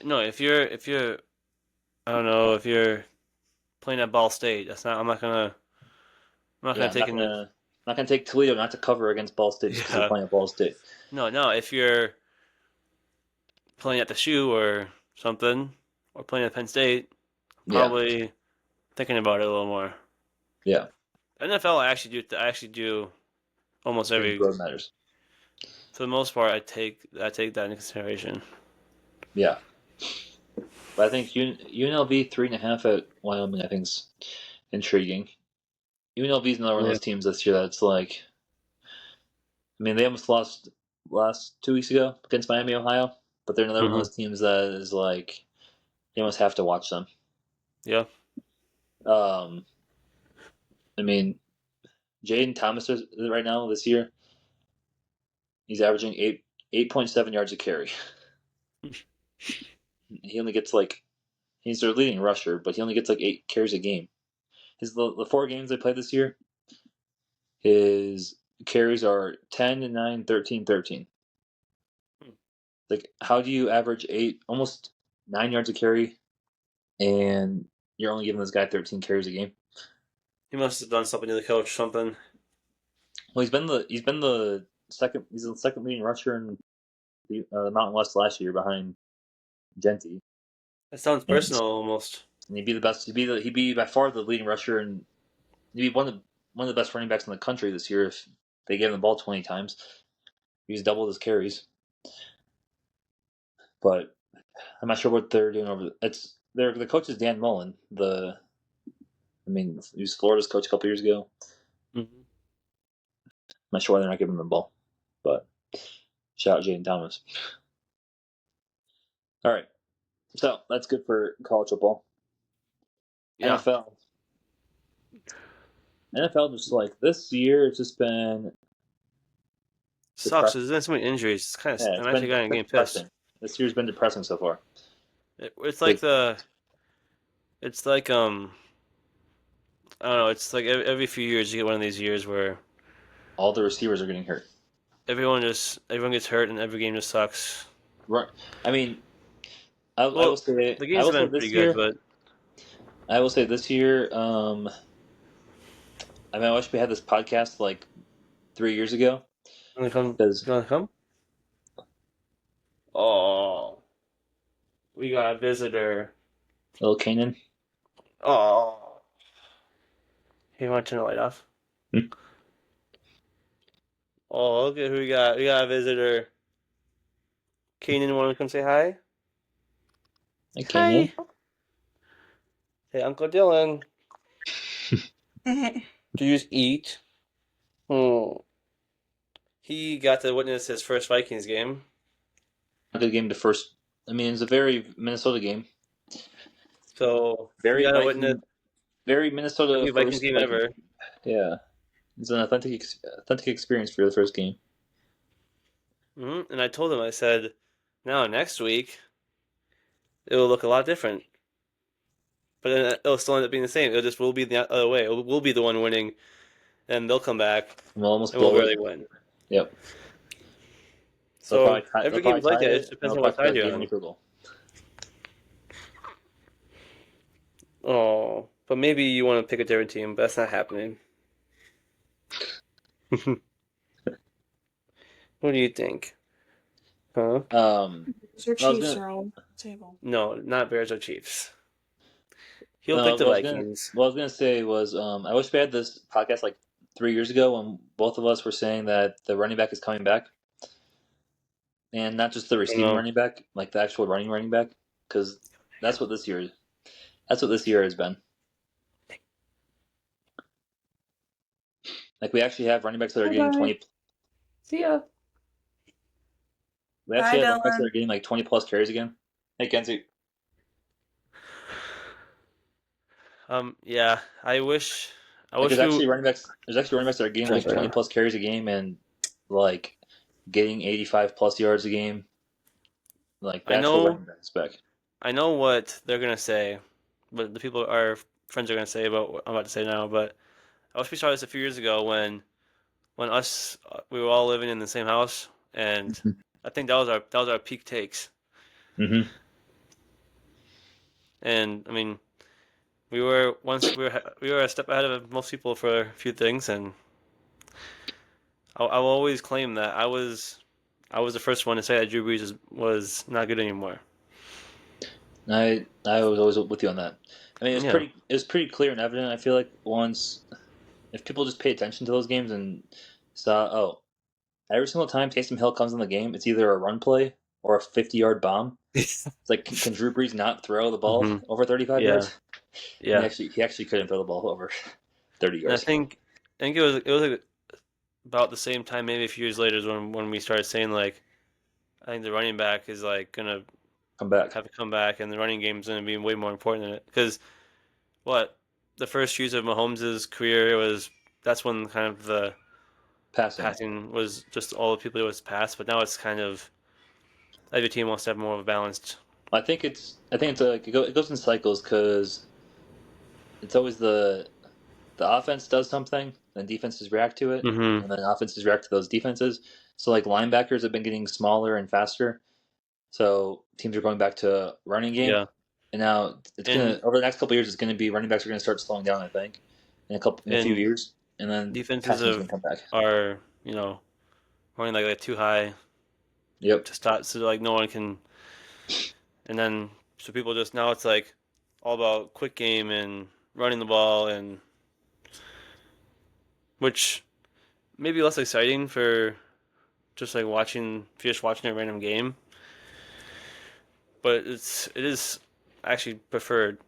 No, if you're, I don't know, if you're playing at Ball State, I'm not gonna take Toledo not to cover against Ball State just because they're playing at Ball State. No, if you're playing at the Shoe or something, or playing at Penn State, probably thinking about it a little more. Yeah. NFL, I actually do almost every road matters. For the most part, I take that into consideration. Yeah. But I think UNLV 3.5 at Wyoming, I think, is intriguing. UNLV is another one of those teams this year that's like, I mean, they almost lost last 2 weeks ago against Miami, Ohio, but they're another one of those teams that is like, you almost have to watch them. Yeah. I mean, Jaden Thomas is right now this year. He's averaging 8.7 yards a carry. He only gets he's their leading rusher, but he only gets 8 carries a game. The 4 games they played this year, his carries are 10 and 9, 13, 13. Like, how do you average almost 9 yards a carry, and you're only giving this guy 13 carries a game? He must have done something to the coach, something. Well, he's been the second. He's the second leading rusher in the Mountain West last year behind Genty. That sounds personal almost. And he'd be the best. He'd be by far the leading rusher, and he'd be one of the best running backs in the country this year if they gave him the ball 20 times. He's doubled his carries. But I'm not sure what they're doing over. The coach is Dan Mullen. He was Florida's coach a couple years ago. I'm not sure why they're not giving him the ball, but shout out Jaden Thomas. All right, so that's good for college football. Yeah. NFL just this year, it's just been sucks. There's been so many injuries. It's kind of. I'm actually getting pissed. This year's been depressing so far. It's like I don't know. It's like every few years you get one of these years where all the receivers are getting hurt. Everyone gets hurt, and every game just sucks. Right. I mean, I will say the game's been pretty good, but I will say this year. I wish we had this podcast 3 years ago. You wanna come? Oh, we got a visitor. Little Kanan. Oh, you want to turn the light off? Hmm? Oh, look at who we got. We got a visitor. Keenan, want to come say hi? Hey, Kenyon. Hi. Hey, Uncle Dylan. Do you just eat? Hmm. He got to witness his first Vikings game. A good game to first. I mean, it's a very Minnesota game. So he Very got to witness Viking. Very Minnesota every Vikings first game Viking. ever. Yeah, it's an authentic experience for the first game. And I told him, I said, now next week it will look a lot different, but then it'll still end up being the same. It'll just will be the other way. We'll be the one winning, and they'll come back, We'll almost and we'll blow it. barely win. Yep. They'll So probably tie. They'll every game probably is like tie that. It it, just and depends they'll on probably what kick side that you're game winning on. field goal. Oh, but maybe you want to pick a different team, but that's not happening. What do you think? Huh? Your I was Chiefs gonna. are on the table. No, not Bears or Chiefs. He'll pick No, the Vikings. what I was gonna say was, I wish we had this podcast like 3 years ago when both of us were saying that the running back is coming back, and not just the I don't receiving know. running back, like the actual running back, because that's what this year. That's what this year has been. Like we actually have running backs that are getting Bye. 20. See ya. We Bye, actually have running backs that Dylan. are getting like 20 plus carries again. Hey Kenzie. Yeah, I wish. I Like wish there's we. actually running backs. There's actually running backs that are getting like 20 plus carries a game and like getting 85 plus yards a game. Like the I actual know. running back spec. I know what they're gonna say, what the people our friends are gonna say about what I'm about to say now. But I wish we saw this a few years ago when us we were all living in the same house, and I think that was our peak takes. Mm-hmm. And I mean, we were a step ahead of most people for a few things, and I will always claim that I was the first one to say that Drew Brees was not good anymore. I was always with you on that. I mean, Yeah. it was pretty clear and evident. I feel like once if people just pay attention to those games and saw, oh, every single time Taysom Hill comes in the game, it's either a run play or a 50-yard bomb. It's like, can Drew Brees not throw the ball hmm over 35 Yeah. yards? And Yeah. he actually couldn't throw the ball over 30 And yards. I think it was like about the same time, maybe a few years later, is when we started saying like, I think the running back is like gonna Come back. have to come back, and the running game is gonna be way more important than it. Because what the first years of Mahomes' career was that's when kind of the Passing. passing was just all the people it was pass, but now it's kind of every team wants to have more of a balanced. I think it's like it goes in cycles because it's always the offense does something, then defenses react to it, hmm and then offenses react to those defenses. So like linebackers have been getting smaller and faster, so teams are going back to running game. Yeah, And now it's and gonna over the next couple of years, it's gonna be running backs are gonna start slowing down. I think in a few and years, and then defenses passing is of gonna come back. are running like too high Yep. to stop, so like no one can. And then so people just now it's like all about quick game and running the ball, and which may be less exciting for just like just watching a random game, but it is actually preferred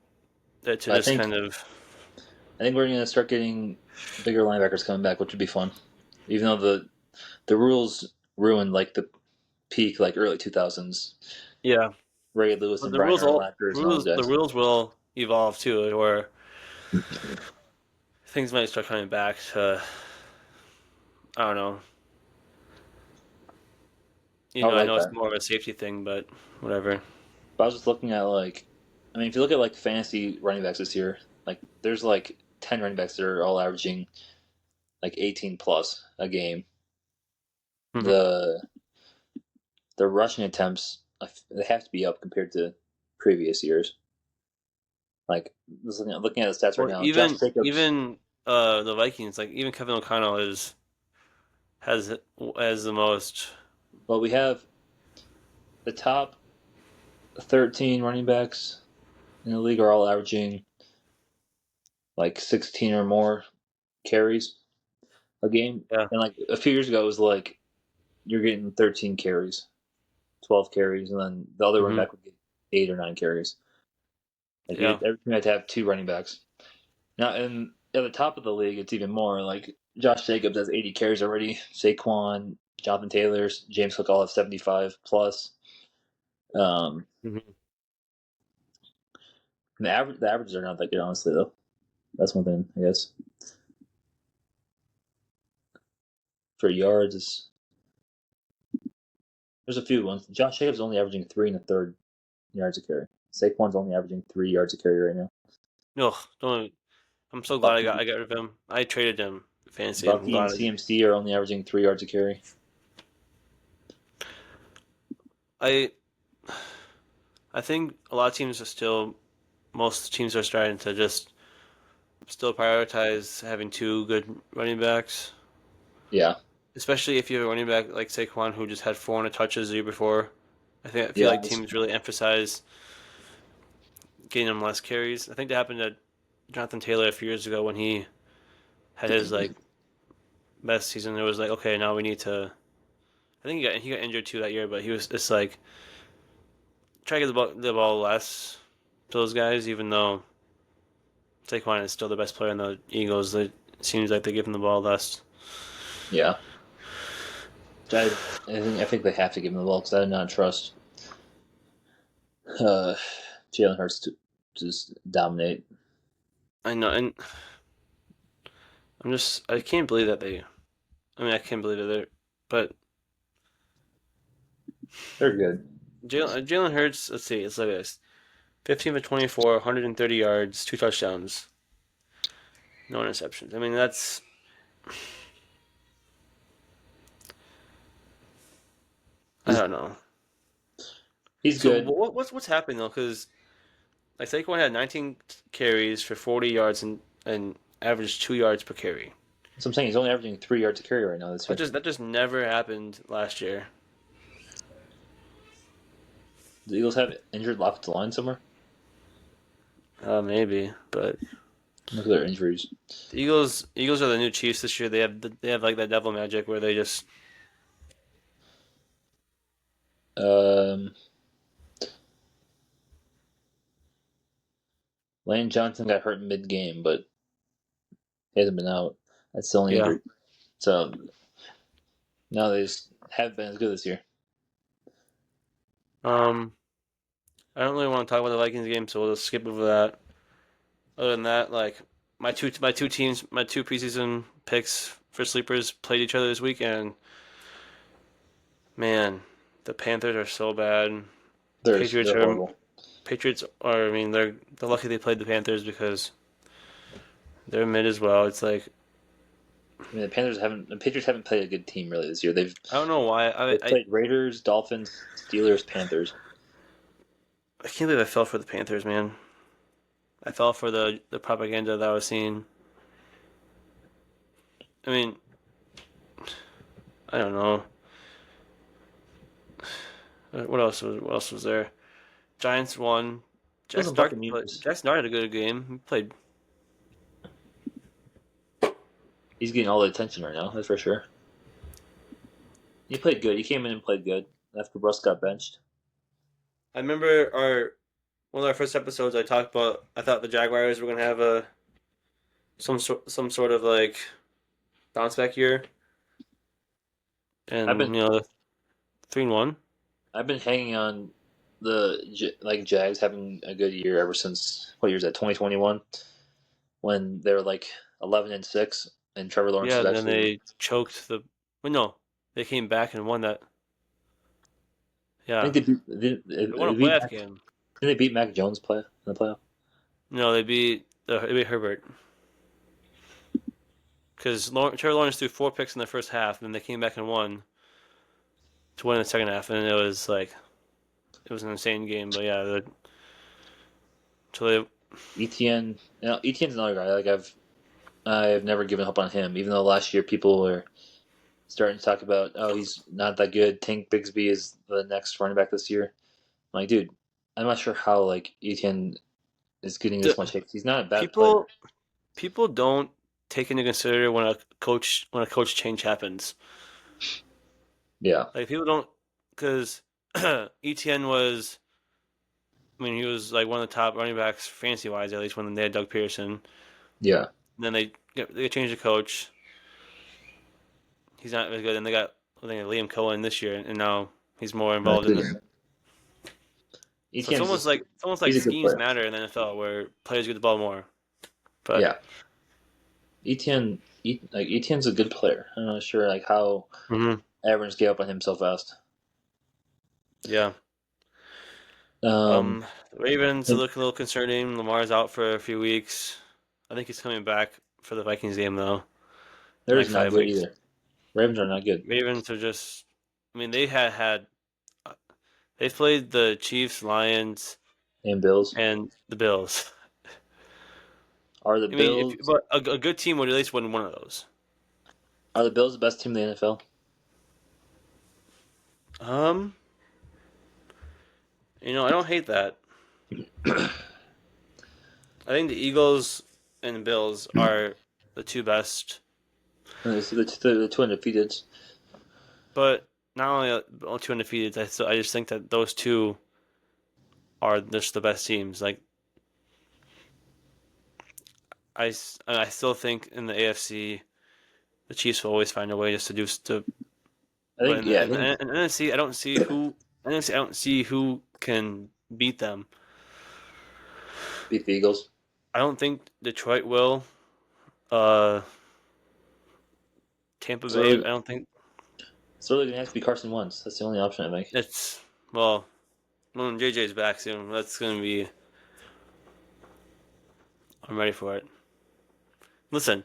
to I just think kind of. I think we're gonna start getting bigger linebackers coming back, which would be fun. Even though the rules ruined like the peak like early 2000s. Yeah, Ray Lewis but and Brian Urlacher and all those the guys. rules will evolve too, or things might start coming back to. I don't know. I would I like know it's that. more of a safety thing, but whatever. But I was just looking at like, I mean, if you look at like fantasy running backs this year, like there's like 10 running backs that are all averaging like 18 plus a game. hmm The the rushing attempts they have to be up compared to previous years. Like just looking at the stats right Well, now, Josh even Jacobs. even the Vikings, like even Kevin O'Connell has the most. Well, we have the top 13 running backs in the league are all averaging like 16 or more carries a game. Yeah. And like a few years ago, it was like you're getting 13 carries, 12 carries, and then the other running back would get 8 or 9 carries. Like every team had to have 2 running backs. Now, and at the top of the league, it's even more. Like Josh Jacobs has 80 carries already. Saquon, Jonathan Taylor, James Cook all have 75 plus. The averages are not that good, honestly, though. That's one thing, I guess. For yards, there's a few ones. Josh Jacobs is only averaging 3 1/3 yards a carry. Saquon's only averaging 3 yards a carry right now. No, don't. I'm so glad I got rid of him. I traded him fantasy. Bucky and CMC are only averaging 3 yards a carry. I think a lot of teams most teams are starting to just still prioritize having 2 good running backs. Yeah. Especially if you have a running back like Saquon who just had 400 touches the year before. I feel like teams really emphasize getting him less carries. I think that happened to Jonathan Taylor a few years ago when he had his best season. It was like, okay, now we need to. I think he got injured too that year, but he was just like try to get the ball less to those guys, even though Saquon is still the best player in the Eagles. It seems like they give him the ball less. Yeah. I think they have to give him the ball because I do not trust Jalen Hurts to just dominate. I know, and I can't believe that I can't believe it, but they're good. Jalen Hurts, let's see, it's like this: 15 for 24, 130 yards, 2 touchdowns, no interceptions. I mean, that's. I don't know. He's good. What's happening though? Because like Saquon had 19 carries for 40 yards and averaged 2 yards per carry. So I'm saying he's only averaging 3 yards a carry right now this year. That just never happened last year. Do the Eagles have injured offensive line somewhere? Maybe, but look at their injuries. The Eagles are the new Chiefs this year. They have like that devil magic where they just. Lane Johnson got hurt mid-game, but he hasn't been out. That's the only injury. So now they just haven't been as good this year. I don't really want to talk about the Vikings game, so we'll just skip over that. Other than that, like my two preseason picks for sleepers played each other this week, and man, the Panthers are so bad. They're horrible. Patriots are. I mean, they're lucky they played the Panthers because they're mid as well. It's like. I mean, the Patriots haven't played a good team really this year. I don't know why. They played Raiders, Dolphins, Steelers, Panthers. I can't believe I fell for the Panthers, man. I fell for the propaganda that I was seeing. I mean, I don't know. What else was there? Giants won. Jackson Dart had a good game. He played. He's getting all the attention right now, that's for sure. He played good. He came in and played good after Russ got benched. I remember one of our first episodes. I talked about. I thought the Jaguars were gonna have some sort of like bounce back year, and 3-1. I've been hanging on the Jags having a good year ever since what year is that? 2021, when they were like 11-6, and Trevor Lawrence. Yeah, and then they choked the. Well, no, they came back and won that. Yeah, I think they won a playoff game. Did they beat Mac Jones in the playoff? No, they beat Herbert. Because Trevor Lawrence threw 4 picks in the first half, and then they came back and won to win in the second half, and it was an insane game. But yeah, Etienne's another guy. Like I've never given up on him, even though last year people were starting to talk about, he's not that good. Tank Bigsby is the next running back this year. I'm like, dude, I'm not sure how Etienne is getting this much hate. He's not a bad player. people don't take into consider when a coach change happens. Yeah. Like people don't, because ETN was, I mean, he was like one of the top running backs fantasy wise, at least when they had Doug Pearson. Yeah. And then they changed the coach. He's not as good. And they got Liam Cohen this year, and now he's more involved in this. So it's almost like he's a good schemes player. matter in the NFL, where players get the ball more. But yeah. Etienne's a good player. I'm not sure like how Evans gave up on him so fast. Yeah. Ravens look a little concerning. Lamar's out for a few weeks. I think he's coming back for the Vikings game though. They're Like not 5 good weeks. either. Ravens are not good. Ravens are just. I mean, they had. They played the Chiefs, Lions, And Bills. and the Bills. Are the Bills? But a good team would at least win one of those. Are the Bills the best team in the NFL? I don't hate that. I think the Eagles and the Bills are the two best. The two undefeated. But not only two undefeated, I just think that those two are just the best teams. Like, I still think in the AFC, the Chiefs will always find a way just to do to. I think But in the NFC, I don't see who. NFC, I don't see who can beat them. Beat the Eagles. I don't think Detroit will. Tampa Bay, I don't think. It's really gonna have to be Carson Wentz. That's the only option I think. It's when JJ's back soon, that's gonna be. I'm ready for it. Listen.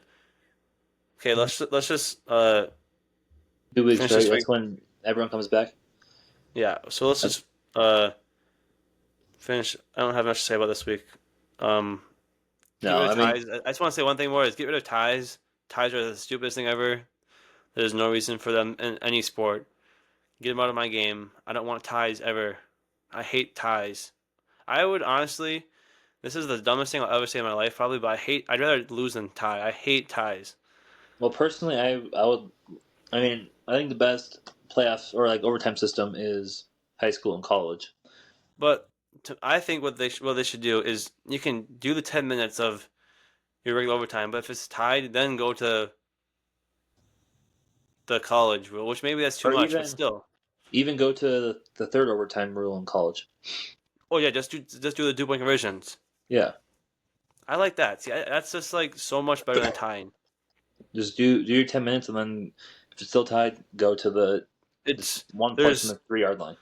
Okay, let's just 2 weeks, right? this That's when everyone comes back. Yeah, so let's just finish. I don't have much to say about this week. Get rid of ties. I just want to say one thing more: is get rid of ties. Ties are the stupidest thing ever. There's no reason for them in any sport. Get them out of my game. I don't want ties ever. I hate ties. I would honestly. This is the dumbest thing I'll ever say in my life, probably. But I'd rather lose than tie. I hate ties. Well, personally, I would. I mean, I think the best playoffs or like overtime system is high school and college. But I think what they should do is you can do the 10 minutes of your regular overtime, but if it's tied, then go to the college rule, which maybe that's too much, but still. Even go to the third overtime rule in college. Oh yeah, just do the 2-point conversions. Yeah. I like that. See, that's just like so much better than tying. Just do your 10 minutes, and then if it's still tied, go to the 1 point from the 3-yard line.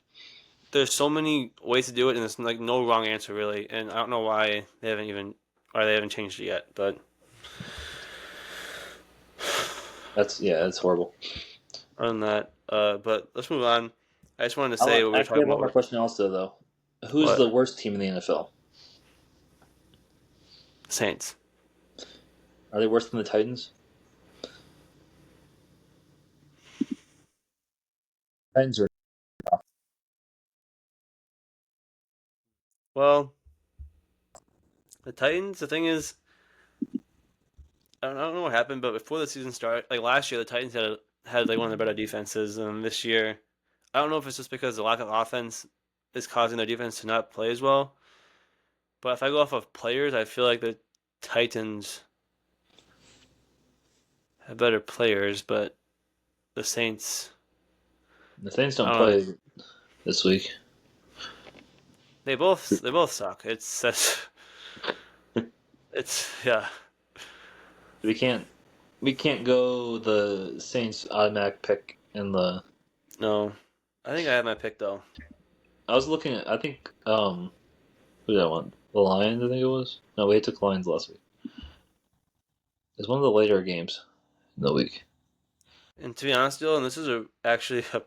There's so many ways to do it, and there's like no wrong answer really. And I don't know why they haven't changed it yet, but that's horrible. Other than that, but let's move on. I just wanted to say what we were talking about. I have one more question also, though. Who's the worst team in the NFL? Saints. Are they worse than the Titans? Titans are. Well, the Titans. The thing is, I don't know what happened, but before the season started, like last year, the Titans had like one of the better defenses, and this year, I don't know if it's just because the lack of offense is causing their defense to not play as well. But if I go off of players, I feel like the Titans have better players, but the Saints. The Saints don't play this week. They both suck. It's yeah. We can't go the Saints automatic pick in the. No, I think I have my pick though. I was looking at. I think who did I want? The Lions, I think it was. No, we took the Lions last week. It's one of the later games in the week. And to be honest, Dylan, this is actually a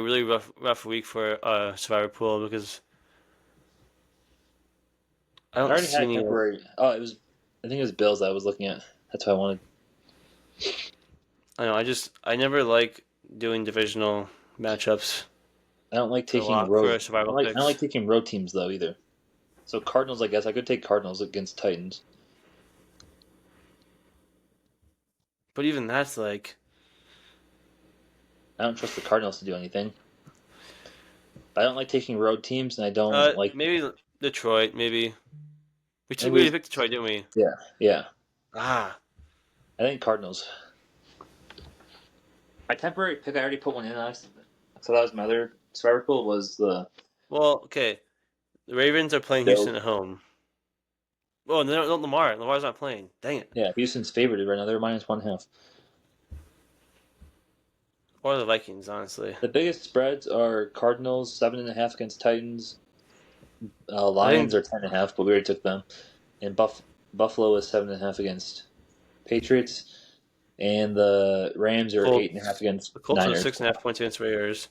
really rough week for Survivor Pool because I already had temporary. Oh, I think it was Bills that I was looking at. That's what I wanted. I know. I never like doing divisional matchups. I don't like taking road. I don't like taking road teams though either. So Cardinals, I guess I could take Cardinals against Titans. But even that's like, I don't trust the Cardinals to do anything. I don't like taking road teams, and I don't like. maybe Detroit. Maybe we Maybe already picked Detroit, didn't we? yeah. Ah, I think Cardinals. My temporary pick, I already put one in. So that was my other survivor pool. Was the well, okay. The Ravens are playing Bills. Houston at home. Oh, no, Lamar. Lamar's not playing. Dang it. Yeah, Houston's favored right now. They're -1.5. Or the Vikings, honestly. The biggest spreads are Cardinals 7.5 against Titans. I Lions think are 10.5, but we already took them. And Buffalo is 7.5 against Patriots, and the Rams are 8.5 against the Colts are Niners. 6.5 points against Raiders.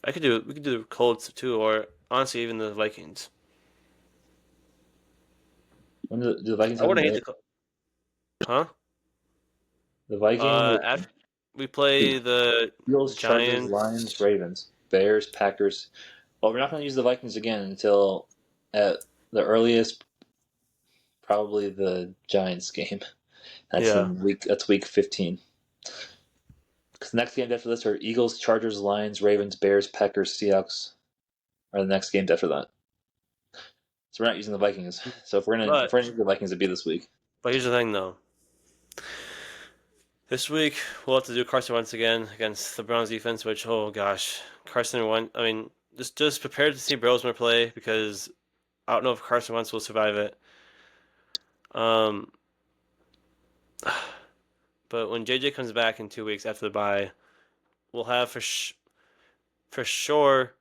We could do the Colts too, or honestly even the Vikings. When do the Vikings I have them? wouldn't hate huh? The Vikings, After we play the Eagles, Chargers, Giants. Lions, Ravens, Bears, Packers. Well, we're not going to use the Vikings again until at the earliest, probably the Giants game. That's week 15. Because the next games after this are Eagles, Chargers, Lions, Ravens, Bears, Packers, Seahawks are the next games after that. So we're not using the Vikings. So if we're gonna use the Vikings, it'd be this week. But here's the thing, though. This week we'll have to do Carson Wentz again against the Browns defense. Which, oh gosh, Carson Wentz. I mean, just prepare to see Brosmer play because I don't know if Carson Wentz will survive it. But when JJ comes back in 2 weeks after the bye, we'll have for sure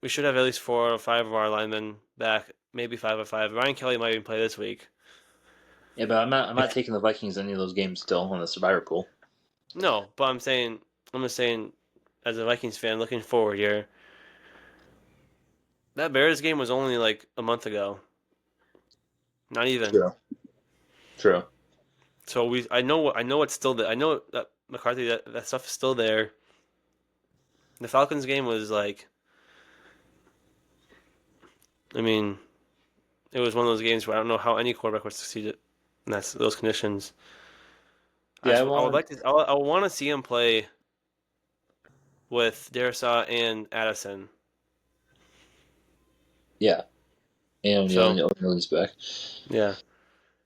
we should have at least 4 or 5 of our linemen back, maybe 5 or 5. Ryan Kelly might even play this week. Yeah, but I'm not taking the Vikings in any of those games still on the survivor pool. No, but I'm just saying, as a Vikings fan, looking forward here. That Bears game was only like a month ago. Not even. True. So I know it's still there. I know that McCarthy that stuff is still there. The Falcons game was like, I mean, it was one of those games where I don't know how any quarterback would succeed in those conditions. Yeah, I would like to. I want to see him play with Darisaw and Addison. Yeah, and O'Neill's back. Yeah,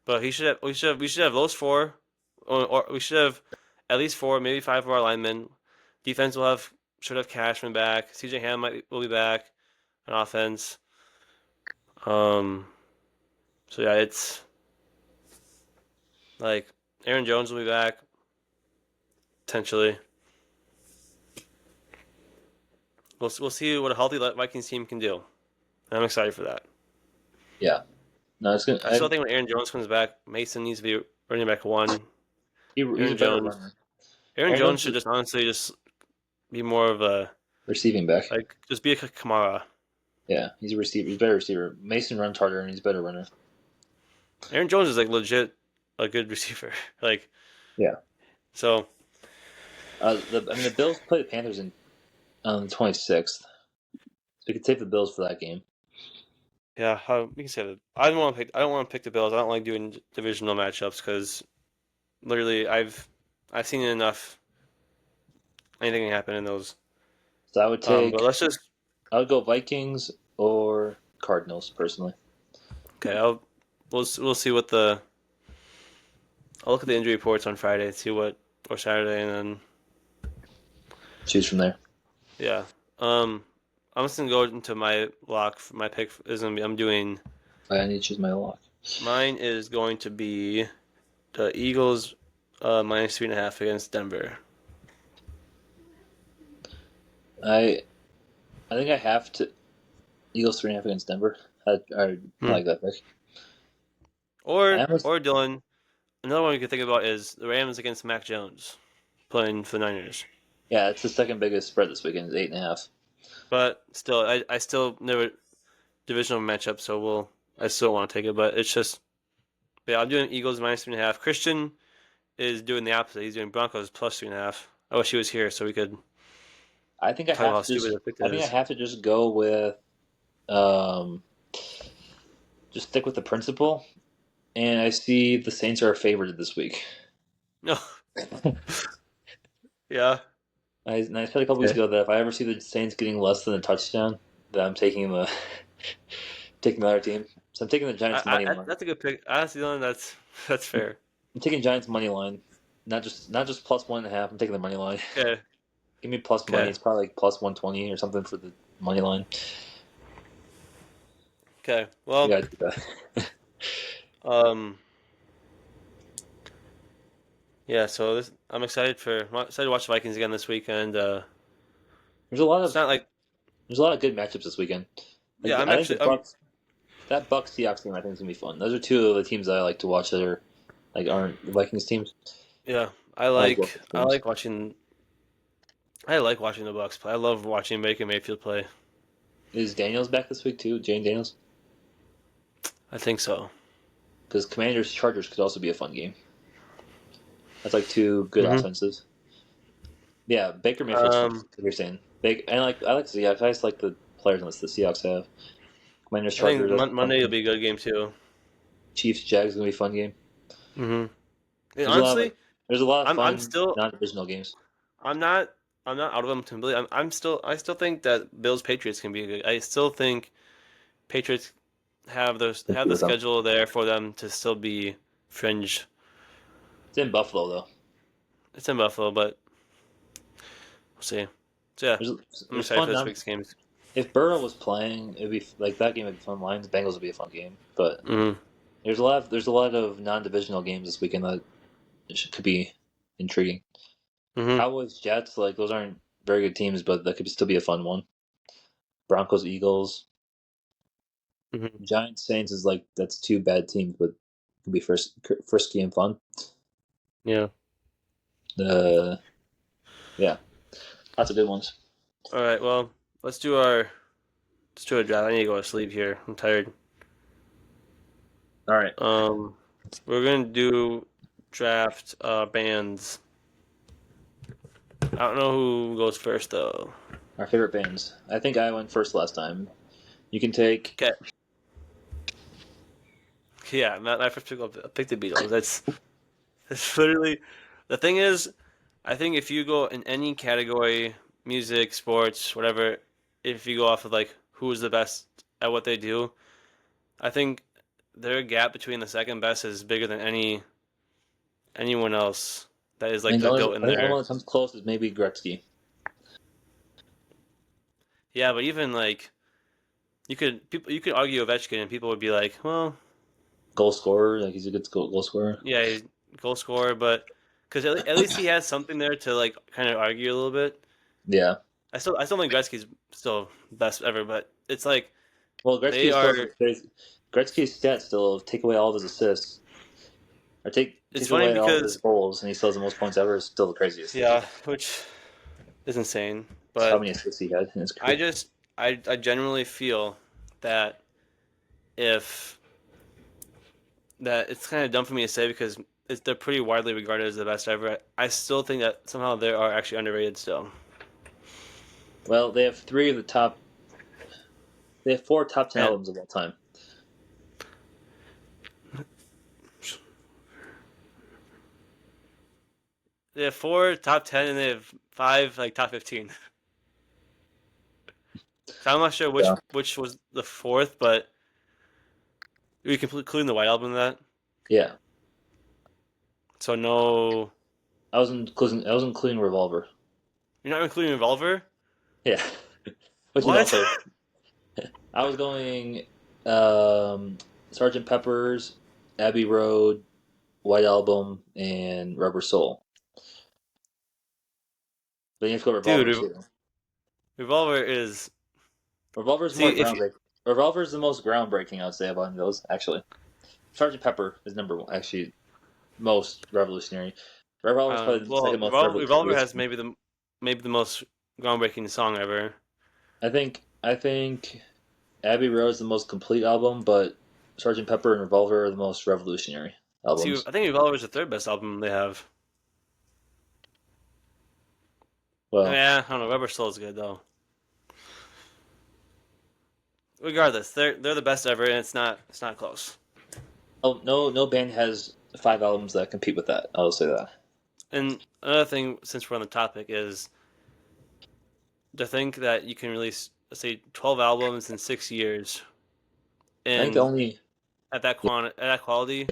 but we should have those 4, or we should have at least 4, maybe 5 of our linemen. Defense should have Cashman back. CJ Ham will be back on offense. So yeah, it's like Aaron Jones will be back potentially. We'll see what a healthy Vikings team can do. I'm excited for that. Yeah, no, it's good. I still think when Aaron Jones comes back, Mason needs to be running back 1. He's a better runner. Aaron Jones should just honestly be more of a receiving back. Like just be a Kamara. Yeah, he's a receiver. He's a better receiver. Mason runs harder and he's a better runner. Aaron Jones is like legit a good receiver. Like yeah. So the Bills play the Panthers on the 26th. So we could save the Bills for that game. Yeah, we can say that. I don't want to pick the Bills. I don't like doing divisional matchups because literally I've seen it enough. Anything can happen in those. So I would take. But I would go Vikings or Cardinals personally. Okay, we'll see what I'll look at the injury reports on Friday and see or Saturday and then choose from there. Yeah. I'm just gonna go into my lock. My pick is gonna be. I need to choose my lock. Mine is going to be the Eagles -3.5 against Denver. I think I have to Eagles 3.5 against Denver. I like that pick. Or Dylan, another one we could think about is the Rams against Mac Jones playing for the Niners. Yeah, it's the second biggest spread this weekend. Is 8.5. But still, I still never divisional matchup, so I still want to take it. But it's just, yeah, I'm doing Eagles -3.5. Christian is doing the opposite. He's doing Broncos +3.5. I wish he was here so we could. I think I Talk about how have to stupid just. the pick I think I is. have to just go with, um, just stick with the principle. And I see the Saints are favored this week. No. Yeah. I said a couple weeks ago that if I ever see the Saints getting less than a touchdown, that I'm taking the taking the other team. So I'm taking the Giants money line. That's a good pick. Honestly, Dylan, that's fair. I'm taking Giants money line, not just plus 1.5. I'm taking the money line. Okay. Give me plus money. Okay. It's probably like plus 120 or something for the money line. Okay. You Well, gotta do that. um, yeah. So I'm excited to watch the Vikings again this weekend. There's a lot It's of not like there's a lot of good matchups this weekend. yeah. I think the I'm Bucks that Bucks Seahawks game I think is gonna be fun. Those are two of the teams that I like to watch that are like aren't the Vikings teams. yeah. I like both I teams. like watching. I like watching the Bucks play. I love watching Baker Mayfield play. Is Daniels back this week too? Jane Daniels? I think so. Because Commanders Chargers could also be a fun game. That's like two good Mm-hmm. offenses. Yeah, Baker Mayfield's fun. Like you're saying, I like the Seahawks. I just like the players unless the Seahawks have. Commanders I think Chargers. That's a fun Monday will game. be a good game too. Chiefs Jags gonna be a fun game. Mm-hmm. And There's a lot of honestly, like there's a lot of I'm fun still non-divisional games. I'm not out of them completely. I still think that Bills Patriots can be good. I still think Patriots have the With them. schedule there for them to still be fringe. It's in Buffalo though. It's in Buffalo, but we'll see. So yeah, I'm There's excited for fun this non. week's games. If Burrow was playing, it'd be like that game would be fun. Lions Bengals would be a fun game, but Mm-hmm. there's a lot of non-divisional games this weekend that could be intriguing. Mm-hmm. Cowboys Jets, like those aren't very good teams, but that could still be a fun one. Broncos Eagles, Mm-hmm. Giants Saints is like that's two bad teams, but it could be frisky and fun. Yeah. Yeah, lots of good ones. All right. Well, let's do a draft. I need to go to sleep here. I'm tired. All right, We're gonna do draft bands. I don't know who goes first though. our favorite bands. I think I went first last time. You can take. Okay. Yeah, my first pick the Beatles. That's literally the thing is. I think if you go in any category, music, sports, whatever, if you go off of like who's the best at what they do, I think their gap between the second best is bigger than anyone else that is I like think the the goat in only there. one that comes close is maybe Gretzky. Yeah, but even like you could argue Ovechkin and people would be like, well, Goal scorer, like he's a good goal scorer. yeah, he's a goal scorer, but because at least he has something there to like kind of argue a little bit. Yeah. I still think Gretzky's still best ever, but it's like Well, they Gretzky still are. has crazy. Gretzky's stats still take away all of his assists, or It's take funny away all of his because goals, and he still has the most points ever. Is still the craziest. yeah, which is insane. That's how But many assists he had in his I career. just I genuinely feel that if that it's kind of dumb for me to say because they're pretty widely regarded as the best ever. I still think that somehow they are actually underrated still. Well, they have three of the top. They have four top 10 And albums of all time. they have 4 top 10 and they have 5 like top 15. So I'm not sure Yeah. which was the fourth, but we can including the White Album in that. Yeah. So no, I was including Revolver. you're not including Revolver. Yeah. Which is What? also. I was going Sergeant Pepper's, Abbey Road, White Album, and Rubber Soul. But you have to go Revolver Dude, too. Revolver is. Revolver's See more if you, groundbreaking. Revolver's the most groundbreaking, I would say, of any of those, actually. Sergeant Pepper is number one, actually, most revolutionary. Revolver's probably the second most Revolver has revolutionary. maybe the most groundbreaking song ever. I think Abbey Road is the most complete album, but Sergeant Pepper and Revolver are the most revolutionary See, albums. I think Revolver is the third best album they have. Well, Yeah, I don't know. Rubber Soul is good though. Regardless, they're the best ever, and it's not close. oh no band has 5 albums that compete with that. I'll say that. And another thing, since we're on the topic, is to think that you can release, let's say, 12 albums in 6 years, I think the and only at that quality,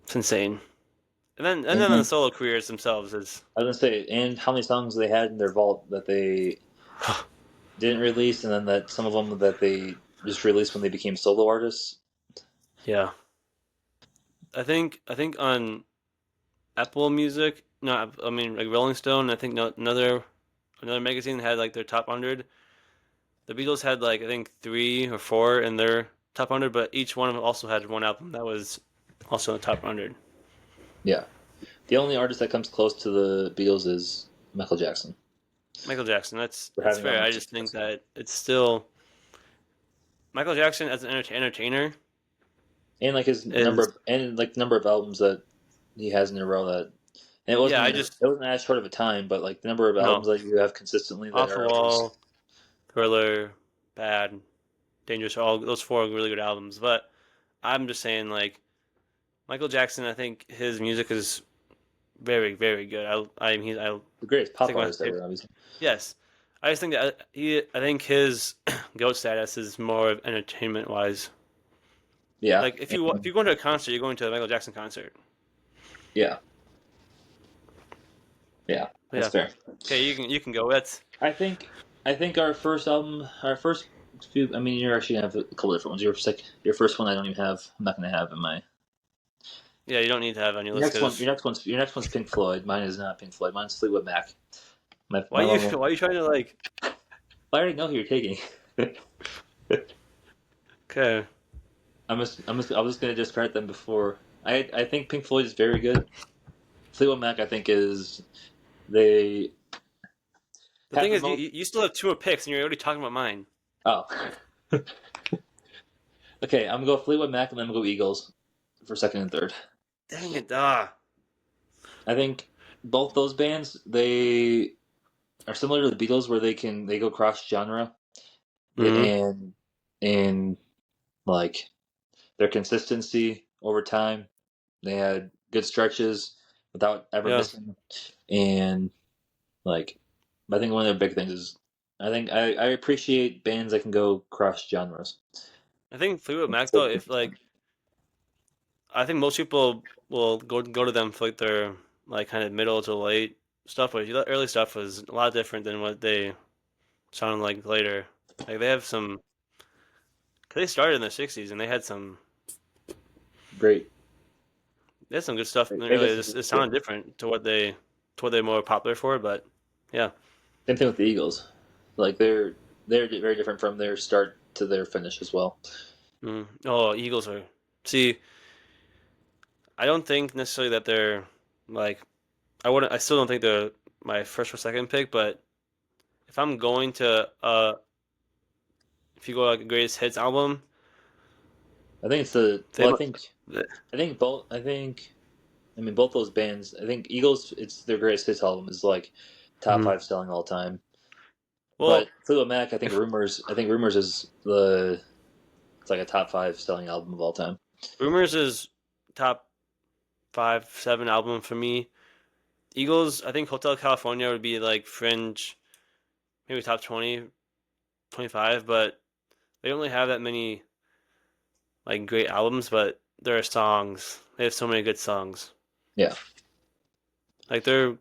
it's insane. And then the and solo careers themselves is I was gonna say, and how many songs they had in their vault that they didn't release, and then that some of them that they just released when they became solo artists. yeah. I think on Apple Music, no, I mean like Rolling Stone. I think another magazine had like their top 100. The Beatles had like I think 3 or 4 in their top 100, but each one of them also had one album that was also in the top 100. Yeah, the only artist that comes close to the Beatles is Michael Jackson Michael Jackson, for that's having fair. I almost just think 6 that it's still Michael Jackson as an entertainer and like his is number of albums that he has in a row that and yeah. it wasn't as short of a time, but like the number of albums No, that you have consistently that Off the are always Wall, Thriller, Bad, Dangerous. All those 4 are really good albums, but I'm just saying like Michael Jackson. I think his music is very very good. I the greatest pop think my artist ever, obviously. yes. I just think that I think his goat status is more of entertainment wise. Yeah, Like if you go to a concert, you're going to a Michael Jackson concert. yeah, yeah. But That's yeah. fair. Okay, you can go. That's I think our first album, our first few. I mean, you're actually gonna have a couple different ones. Your first one, I don't even have. I'm not gonna have in my. yeah. You don't need to have on your list because Your next one's Pink Floyd. Mine is not Pink Floyd. Mine's Fleetwood Mac. My level. why are you trying to like I already know who you're taking. okay. I was gonna discard them before. I think Pink Floyd is very good. Fleetwood Mac, I think is they The have thing the is, most. you still have 2 more picks, and you're already talking about mine. Oh, okay. I'm gonna go Fleetwood Mac and then I'm gonna go Eagles for second and third. Dang it, ah. I think both those bands they are similar to the Beatles, where they go cross genre Mm-hmm. and like their consistency over time. They had good stretches without ever Yeah, missing, and like I think one of their big things is I appreciate bands that can go cross genres. I think Fleetwood Mac though, if like I think most people will go to them for like their like kind of middle to late stuff, but the early stuff was a lot different than what they sounded like later. Like they have some, cause they started in the '60s and Great. they had some good stuff in the They early. just It sounded different to what they're more popular for, but yeah. same thing with the Eagles. Like they're very different from their start to their finish as well. Oh, Eagles are. See, I don't think necessarily that they're like I wouldn't. I still don't think they're my first or second pick, but if I'm going to if you go like a greatest hits album, I think it's the they well. mu- I think both. I mean both those bands. I think Eagles. It's their greatest hits album is like top hmm. 5 selling all time. But Well, Fleetwood Mac, if I think Rumors is the it's like a top 5 selling album of all time. Rumors is top 5, 7 album for me. Eagles, I think Hotel California would be like fringe, maybe top 20, 25, but they don't really have that many like great albums, but there are songs. They have so many good songs. Yeah, Like their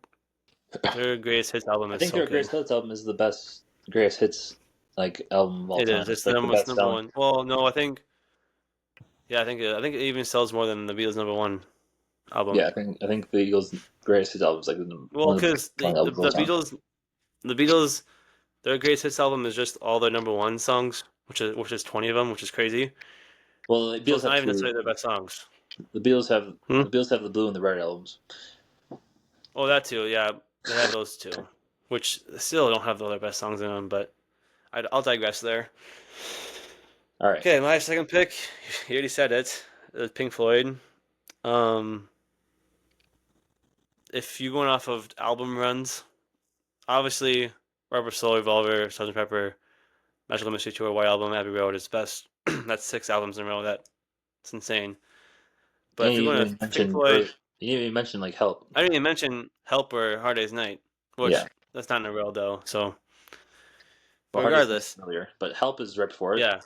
greatest hits album I is think so their good. greatest hits album is the best greatest hits like album of all It is. time. It's It's the like the number, it's best number selling. one. Well, no, I think yeah, I think it even sells more than the Beatles' number one album. Yeah, I think the Eagles' greatest hits album is like Well, one of the best because selling albums of all time. The Beatles, their greatest hits album is just all their number one songs, which is 20 of them, which is crazy. Well, the So Beatles it's have not even two. necessarily their best songs. Hmm? The Beatles have the blue and the red albums. Oh, that too. Yeah, they have those two, which still don't have all their best songs in them. But I'll digress there. All right. Okay, my second pick. You already said it. Pink Floyd. Um, if you're going off of album runs, obviously Rubber Soul, Revolver, Sgt. Pepper, Magical Mystery Tour, White Album, Abbey Road is best. That's 6 albums in a row. That's insane. But if you're going to Pink Floyd, you didn't even mention like Help. I didn't even mention Help or Hard Day's Night, which that's not in a row though. So, well, regardless, earlier, but Help is right before it. yeah,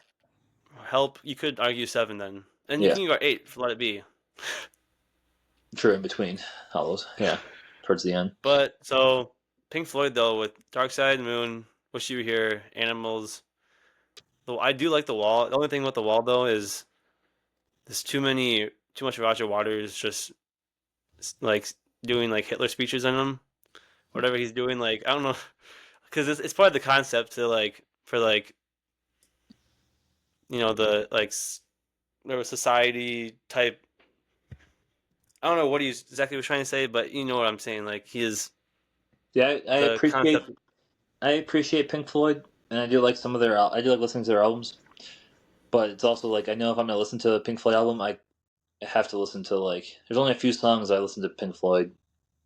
Help. You could argue 7 then, and you can go 8 for Let It Be. True, in between all those, towards the end. But so Pink Floyd though with Dark Side of the Moon, Wish You Were Here, Animals. Though I do like The Wall. The only thing with The Wall though is there's too much Roger Waters just like doing like Hitler speeches in them. Whatever he's doing, like I don't know, because it's part of the concept to like for like the like there was society type. I don't know what he's exactly was trying to say, but you know what I'm saying. Like he is. Yeah, Concept. I appreciate Pink Floyd, and I do like some of their. I do like listening to their albums, but it's also like I know if I'm gonna listen to a Pink Floyd album, I have to listen to like. There's only a few songs I listen to Pink Floyd.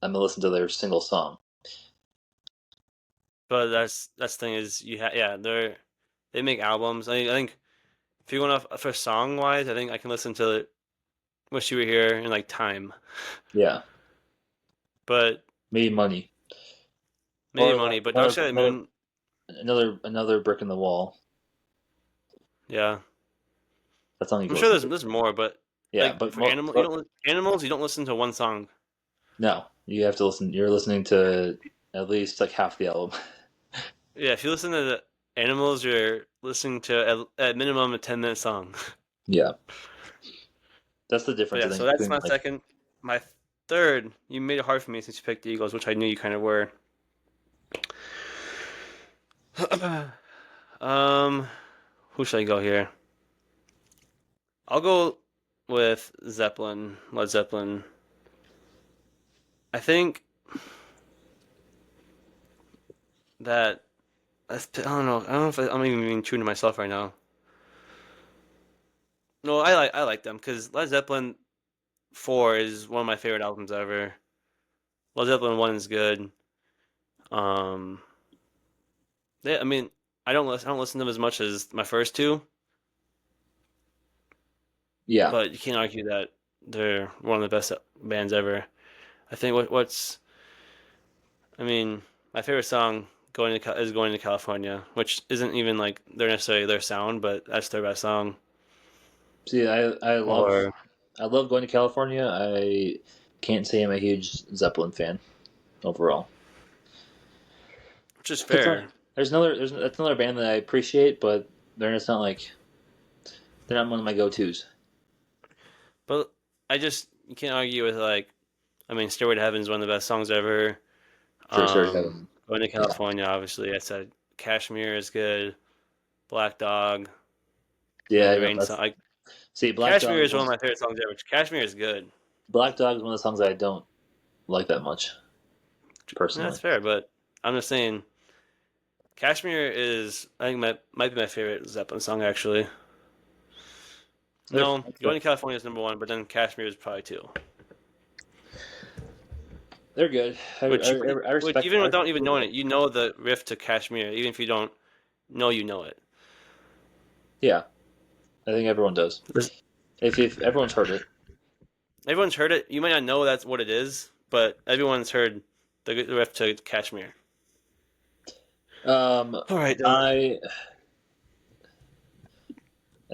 I'm gonna listen to their single song. But that's the thing is they make albums. I think if you're going off for song wise, I think I can listen to Wish You Were Here in like Time. Yeah. But maybe Money. But Dark Side of the Moon. Another brick in the wall. Yeah. That's all. I'm sure there's more, but yeah, but for Animals, you don't listen to one song. No, you have to listen. You're listening to at least like half the album. Yeah, if you listen to the Animals, you're listening to at minimum a 10-minute song. Yeah. That's the difference. Yeah, so that's my second. My third, you made it hard for me since you picked the Eagles, which I knew you kind of were. Who should I go here? I'll go with Zeppelin, Led Zeppelin. I think that I don't know. I don't know if I'm even being true to myself right now. No, I like them because Led Zeppelin 4 is one of my favorite albums ever. Led Zeppelin 1 is good. I mean, I don't listen to them as much as my first two. Yeah. But you can't argue that they're one of the best bands ever. I think I mean, my favorite song is Going to California, which isn't even like they're necessarily their sound, but that's their best song. See, I love Going to California. I can't say I'm a huge Zeppelin fan overall. Which is fair. That's another band that I appreciate, but they're just not like they're not one of my go-tos. But you can't argue with Stairway to Heaven is one of the best songs ever. Going to California, obviously. I said Kashmir is good. Black Dog. Yeah, Kashmir is one of my favorite songs ever. Kashmir is good. Black Dog is one of the songs I don't like that much, personally. That's fair, but I'm just saying, Kashmir is might be my favorite Zeppelin song actually. No, Going to California is number 1, but then Kashmir is probably 2. They're good. I respect. Even without even knowing it, you know the riff to Kashmir. Even if you don't know, you know it. Yeah, I think everyone does. If everyone's heard it. Everyone's heard it. You might not know that's what it is, but everyone's heard the riff to Kashmir. All right. Then.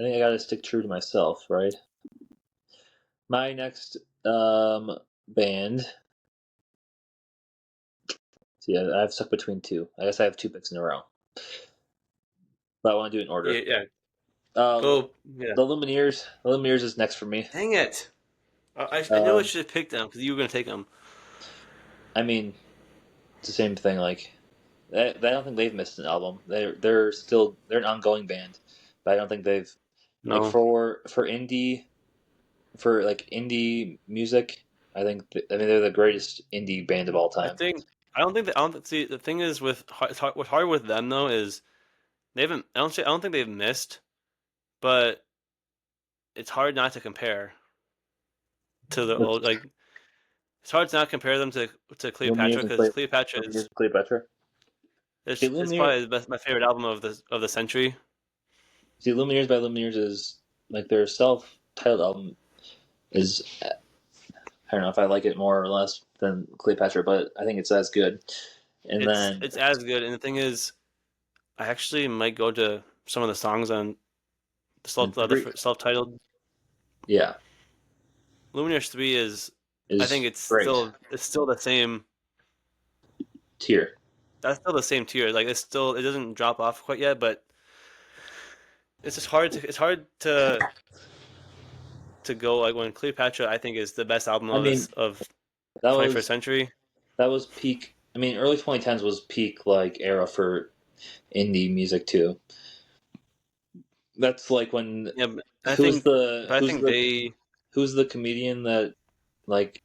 I think I gotta stick true to myself, right? My next band. See, I've stuck between two. I guess I have 2 picks in a row. But I want to do it in order. Yeah. The Lumineers. The Lumineers is next for me. Dang it! I know I should have picked them because you were going to take them. I mean, it's the same thing. Like, I don't think they've missed an album. They're an ongoing band, but I don't think they've like for indie music. I mean they're the greatest indie band of all time. See, the thing is what's hard with them though is they haven't. I don't think they've missed, but it's hard not to compare to the old. It's hard to not compare them to Cleopatra because Cleopatra is Cleopatra. It's See, probably my favorite album of the century. See, Lumineers by Lumineers is like their self-titled album is. I don't know if I like it more or less than Cleopatra, but I think it's as good. And then It's as good, and the thing is, I actually might go to some of the songs on the self-titled. Yeah, Lumineers 3 is, I think is great it's still the same. tier. That's still the same tier. Like it doesn't drop off quite yet, but it's hard to go like when Cleopatra I think is the best album I mean, of that 21st was century. that was peak. I mean, early 2010s was peak like era for indie music too. That's like when Yeah, but I who's think the but I who's think the they who's the comedian that like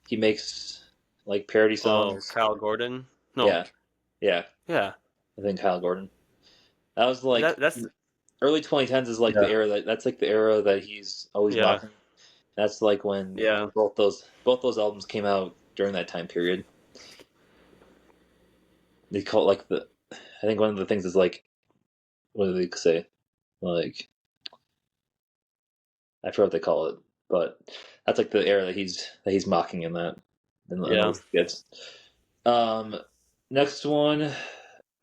he makes like parody songs? Kyle Gordon. No. Yeah, yeah. Yeah. I think Kyle Gordon. That was like That's early 2010s is like the yeah. era that's like the era that he's always Yeah. mocking. That's like when Yeah. both those albums came out during that time period. They call it like I think one of the things is like what do they say? Like I forgot what they call it, but that's like the era that he's mocking in Yeah. those skits. Um, next one.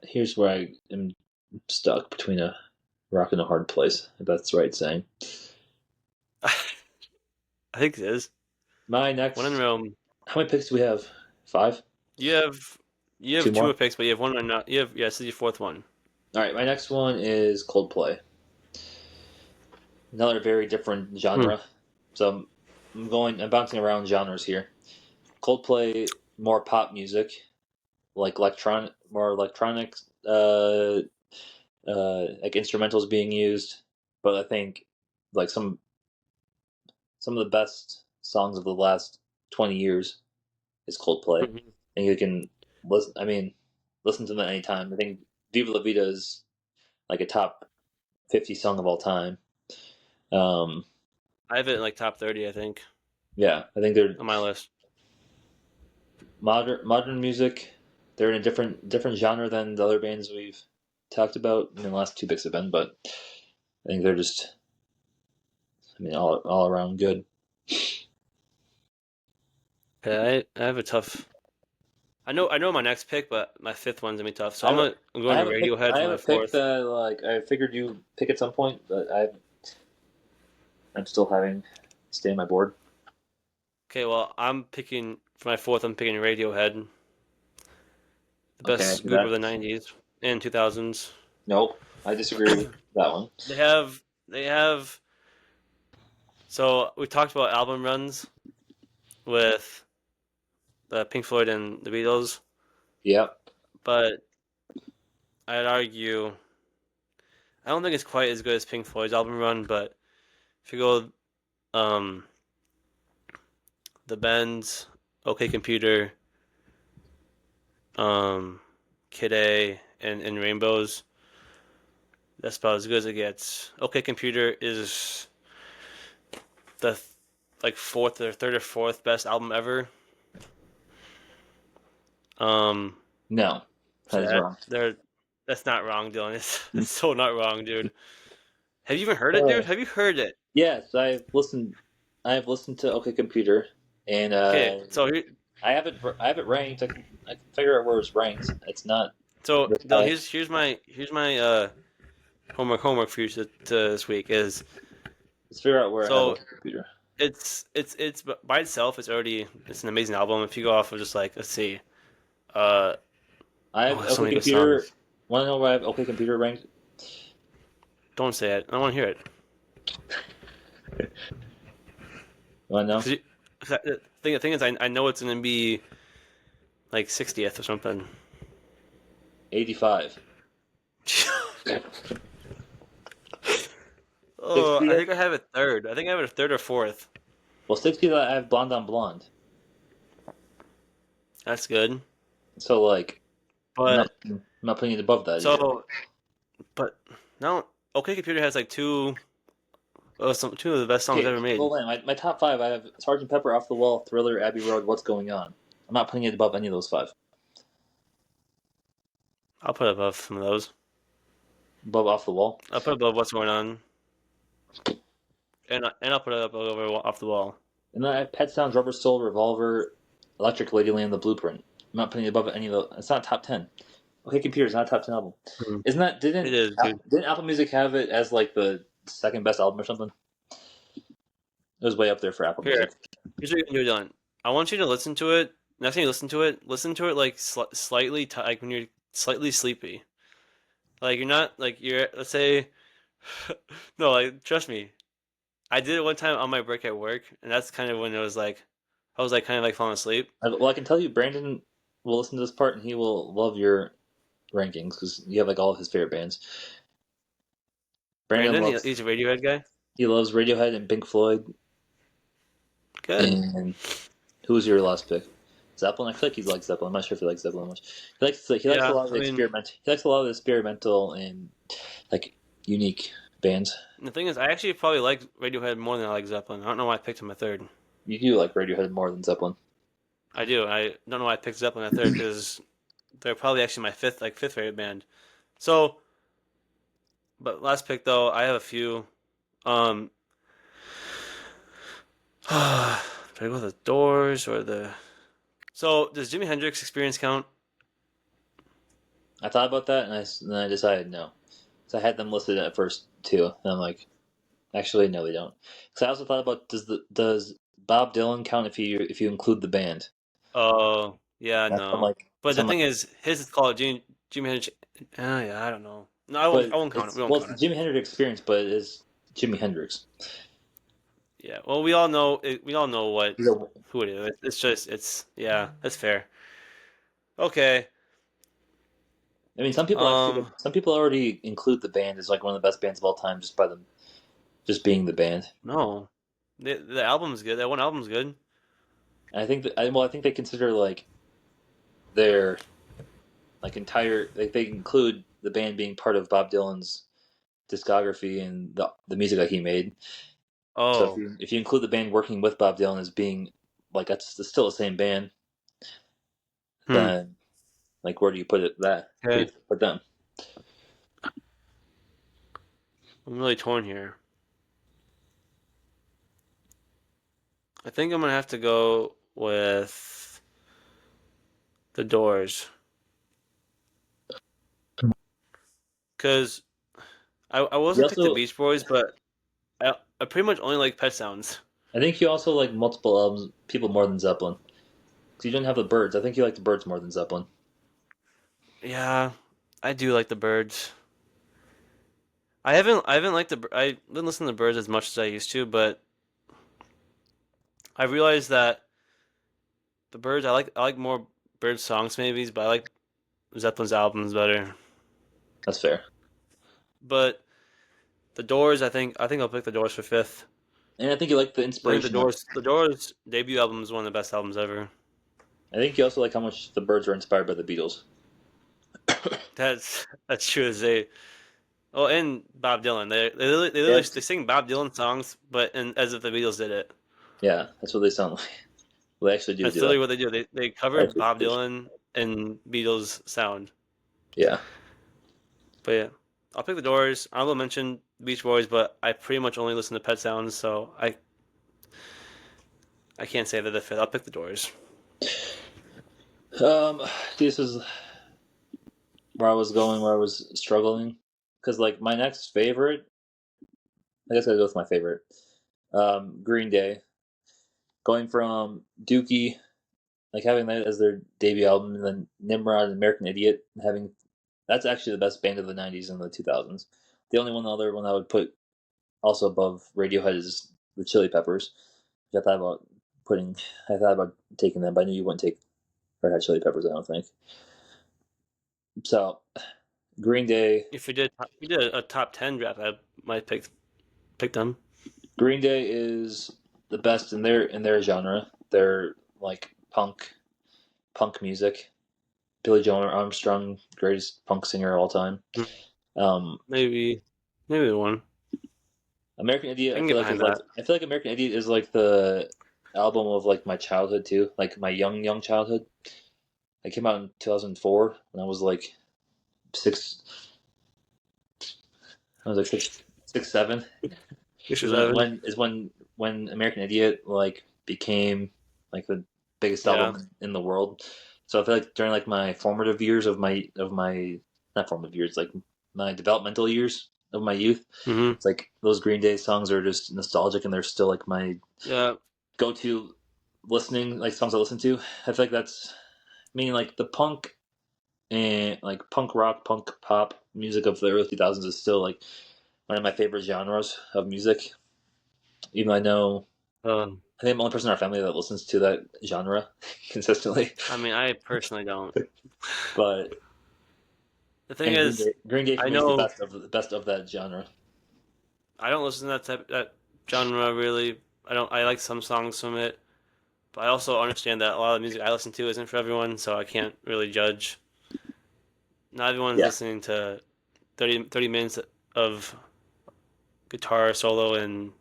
Here's where I am stuck between a rock and a hard place. If that's the right saying. I think it is. My One in next. Rome. How many picks do we have? 5. You have Two two more. more picks, but you have one or not. You have this is your fourth one. All right. My next one is Coldplay. Another very different genre. So I'm bouncing around genres here. Coldplay, more pop music, like more electronic, like instrumentals being used. But I think like some of the best songs of the last 20 years is Coldplay, Mhm. and you can listen. I mean, listen to them at any time. I think "Viva La Vida" is like a top 50 song of all time. Um, I have it in like top 30, I think, yeah, I think they're on my list. modern music. They're in a different genre than the other bands we've talked about in the last 2 picks have been, but I think they're just, I mean, all around good. Okay, I have a tough. I know my next pick, but my fifth one's gonna be tough. So I have a, I'm going to Radiohead I for have my a pick fourth. that like I figured you pick at some point, but I'm still having stay on my board. Okay, well I'm picking for my fourth. I'm picking Radiohead, the Okay, I best do group of that. the '90s and 2000s. Nope, I disagree with that one. They have. So we talked about album runs with the Pink Floyd and the Beatles, Yep. but I'd argue I don't think it's quite as good as Pink Floyd's album run. But if you go, um, the Bends, OK Computer, um, Kid A, and Rainbows, that's about as good as it gets. OK Computer is the like fourth or third or fourth best album ever. Um, No, so that is wrong. that's not wrong, Dylan. It's so not wrong, dude. Have you even heard it, Uh, dude? Have you heard it? yes, I have listened to OK Computer, and Okay, so here, I have it ranked. I can figure out where it's ranked. It's not so this Dylan, high. here's my homework for you to this week is Let's figure out where I have so OK Computer. it's by itself it's an amazing album. If you go off of just like let's see, uh I have oh, so OK many good Computer. songs. Want to know where I have OK Computer ranked? Don't say it. I don't want to hear it. Want to know? 'Cause the thing is, I know it's gonna be like 60th or something. 85. Oh, I 60th? think I have it third. I think I have it third or fourth. Well, 60th I have Blonde on Blonde. That's good. So like, But I'm not putting it above that either. so, but now, OK Computer has like two of the best songs Okay, ever made. well then, my top 5 I have Sgt. Pepper, Off the Wall, Thriller, Abbey Road, What's Going On. I'm not putting it above any of those 5. I'll put it above some of those. Above Off the Wall? I'll put it above What's Going On. And I'll put it up over Off the Wall. And then I have Pet Sounds, Rubber Soul, Revolver, Electric Ladyland, The Blueprint. I'm not putting it above any of those. It's not top 10. Okay, Computer, it's not a top 10 album. Isn't that, It is, dude. didn't Apple Music have it as like the second best album or something? It was way up there for Apple Music. Here's what you can do, Dylan. I want you to listen to it. Next time you listen to it like slightly, like when you're slightly sleepy. Like you're not, like you're, let's say, no, like trust me. I did it one time on my break at work, and that's kind of when it was like, I was like kind of like falling asleep. Well, I can tell you, Brandon will listen to this part, and he will love your rankings because you have like all of his favorite bands. Brandon, he's a Radiohead guy. He loves Radiohead and Pink Floyd. Good. And who was your last pick? Zeppelin. I feel like he likes Zeppelin. I'm not sure if he likes Zeppelin much. He likes a lot of the experimental. He likes a lot of the experimental and like unique bands. And the thing is, I actually probably like Radiohead more than I like Zeppelin. I don't know why I picked him at third. You do like Radiohead more than Zeppelin. I do. I don't know why I picked Zeppelin at third because they're probably actually my fifth favorite band. So, but last pick though, I have a few. Do I go with the Doors or the? So does Jimi Hendrix Experience count? I thought about that, and then I decided no. So I had them listed at first too, and I'm like, actually no, they don't. Because I also thought about does Bob Dylan count if you include the band? Oh yeah, no. Like, but the thing is, his is called Jimi Hendrix. Yeah, I don't know. No, I won't count it. We won't count it's Jimi Hendrix Experience, but it is Jimi Hendrix. Yeah, well, we all know who it is. It's just yeah, that's fair. Okay. I mean, some people already include the band as like one of the best bands of all time just by them just being the band. No, the album's good. That one album's good. And I think they consider like their like entire like they include the band being part of Bob Dylan's discography and the music that he made. Oh, so if you include the band working with Bob Dylan as being like that's still the same band, then like where do you put it? Where do you put them? I'm really torn here. I think I'm gonna have to go with the Doors. Because I wasn't pick the Beach Boys, but I pretty much only like Pet Sounds. I think you also like multiple albums, people more than Zeppelin. Because you didn't have the Byrds. I think you like the Byrds more than Zeppelin. Yeah, I do like the Byrds. I didn't listen to the Byrds as much as I used to, but I realized that the Byrds I like more Byrds songs maybe, but I like Zeppelin's albums better. That's fair. But the Doors, I think I'll pick the Doors for fifth. And I think you like the inspiration. The Doors debut album is one of the best albums ever. I think you also like how much the Byrds were inspired by the Beatles. That's true. And Bob Dylan. They sing Bob Dylan songs, but as if the Beatles did it. Yeah, that's what they sound like. Well, they actually do. That's literally what they do. They covered Bob Dylan and Beatles sound. Yeah. But yeah, I'll pick the Doors. I will mention Beach Boys, but I pretty much only listen to Pet Sounds, so I can't say they're the fifth. I'll pick the Doors. This is where I was struggling. Because, like, my next favorite, I guess I gotta go with my favorite. Green Day. Going from Dookie, like, having that as their debut album, and then Nimrod and American Idiot, that's actually the best band of the 90s and the 2000s. The other one I would put also above Radiohead is the Chili Peppers, which I thought about taking them, but I knew you wouldn't take Red Hot Chili Peppers, I don't think. So, Green Day. If we did a top 10 draft, I might pick them. Green Day is the best in their genre. They're like punk music. Billy Joe Armstrong, greatest punk singer of all time. Maybe one. American Idiot. I feel like American Idiot is like the album of like my childhood too, like my young childhood. It came out in 2004 when I was like six. I was like six, seven. Is when American Idiot like became like the biggest Yeah. album in the world. So I feel like during like my formative years of my not formative years, like my developmental years of my youth, it's like those Green Day songs are just nostalgic and they're still like my go-to listening like songs I listen to. I feel like that's meaning like the punk and like punk rock, punk pop music of the early 2000s is still like one of my favorite genres of music. Even though I know I think I'm the only person in our family that listens to that genre consistently. I mean, I personally don't. But the thing is, Green Day for me is the best of that genre. I don't listen to that genre really. I like some songs from it, but I also understand that a lot of the music I listen to isn't for everyone, so I can't really judge. Not everyone's listening to 30 minutes of guitar solo and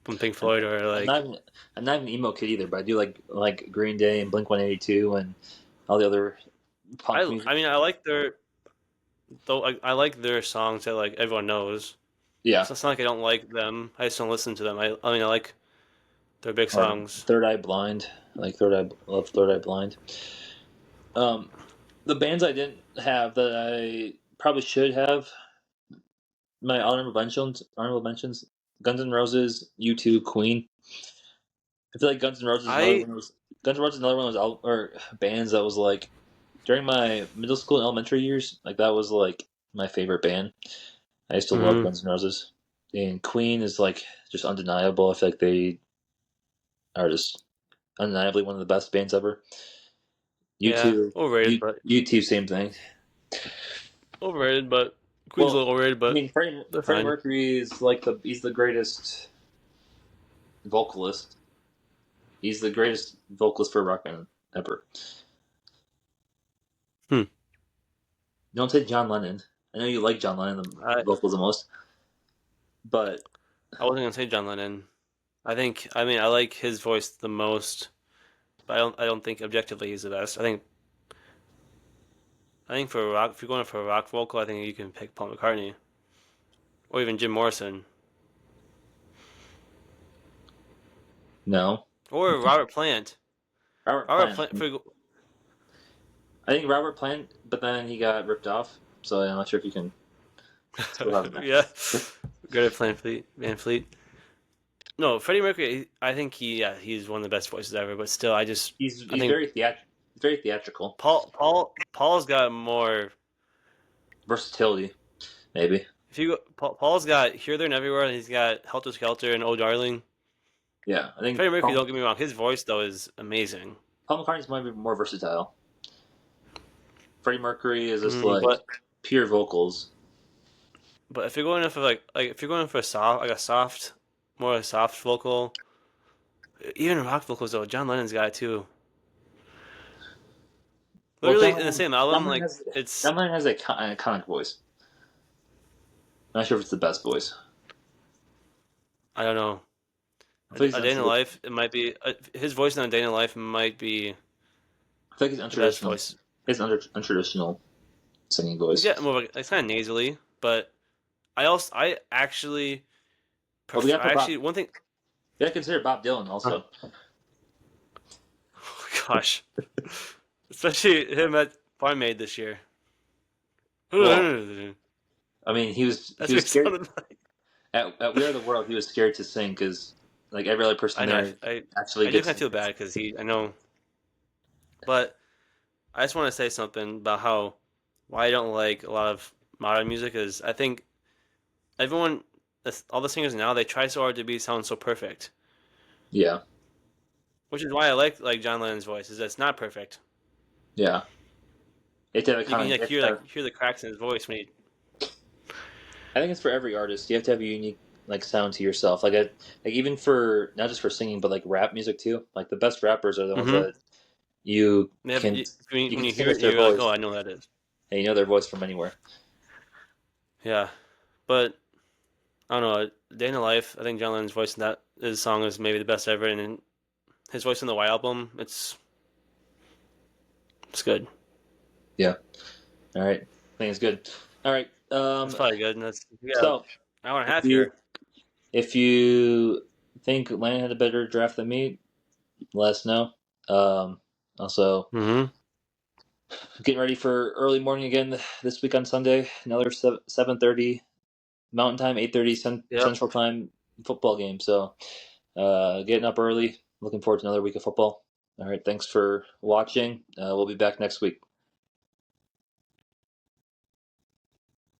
from Pink Floyd or like. I'm not even an emo kid either, but I do like Green Day and Blink-182 and all the other punk music. I mean, I like I like their songs that like everyone knows. Yeah. So it's not like I don't like them. I just don't listen to them. I mean, I like their big songs. Third Eye Blind, love Third Eye Blind. The bands I didn't have that I probably should have. My honorable mentions: Guns N' Roses, U2, Queen. I feel like Guns N' Roses is another one of those or bands that was like during my middle school and elementary years, like that was like my favorite band. I used to love Guns N' Roses. And Queen is like just undeniable. I feel like they are just undeniably one of the best bands ever. Overrated, but U2 same thing. Overrated, but Queen's a little overrated, but I mean, Freddie Mercury is like he's the greatest vocalist. He's the greatest vocalist for a rock band ever. Don't say John Lennon. I know you like John Lennon, the vocals the most, but I wasn't gonna say John Lennon. I like his voice the most, but I don't think objectively he's the best. I think for a rock, if you're going for a rock vocal, I think you can pick Paul McCartney or even Jim Morrison. No. Or Robert Plant. Robert Plant. I think Robert Plant, but then he got ripped off, so I'm not sure if you can. Yeah. Good at Van Fleet. No, Freddie Mercury. I think he's one of the best voices ever. But still, he's very theatrical. Paul's got more versatility, maybe. Paul's got Here, There, and Everywhere, and he's got Helter Skelter and Oh Darling. Yeah, I think Freddie Mercury. Don't get me wrong, his voice though is amazing. Paul McCartney's might be more versatile. Freddie Mercury is just pure vocals. But if you're going for if you're going for a soft vocal, even rock vocals though, John Lennon's got it too. Literally in the same album, John Lennon has an iconic voice. I'm not sure if it's the best voice. I don't know. A Day in the Life, it might be his voice on A Day in the Life might be. I think he's untraditional. Voice. His untraditional singing voice. Yeah, more it's kind of nasally, but I actually prefer. One thing. You gotta consider Bob Dylan also. Oh, gosh. Especially him at Farm Aid this year. Well, I mean, he was scared. At We Are the World, he was scared to sing because like every other person there actually gets. I do feel bad because I know. But I just want to say something about why I don't like a lot of modern music is I think everyone, all the singers now, they try so hard to sound so perfect. Yeah. Which is why I like John Lennon's voice, is that it's not perfect. Yeah. You can hear the cracks in his voice when he. I think it's for every artist. You have to have a unique sound to yourself. Like even for not just for singing, but like rap music too. Like the best rappers are the ones that you can. When you hear it, you're like, oh, I know that is. And you know their voice from anywhere. Yeah, but I don't know. Day in the Life. I think John Lennon's voice in his song is maybe the best ever, and his voice in the White Album, it's good. Yeah, All right. I think it's good. All right. That's probably good. And that's So, an hour and a half if you, here. if you think Landon had a better draft than me, let us know. Also, Mm-hmm. getting ready for early morning again this week on Sunday. Another 7:30 Mountain Time, 8:30 Yep. Central Time football game. So, getting up early. Looking forward to another week of football. All right. Thanks for watching. We'll be back next week.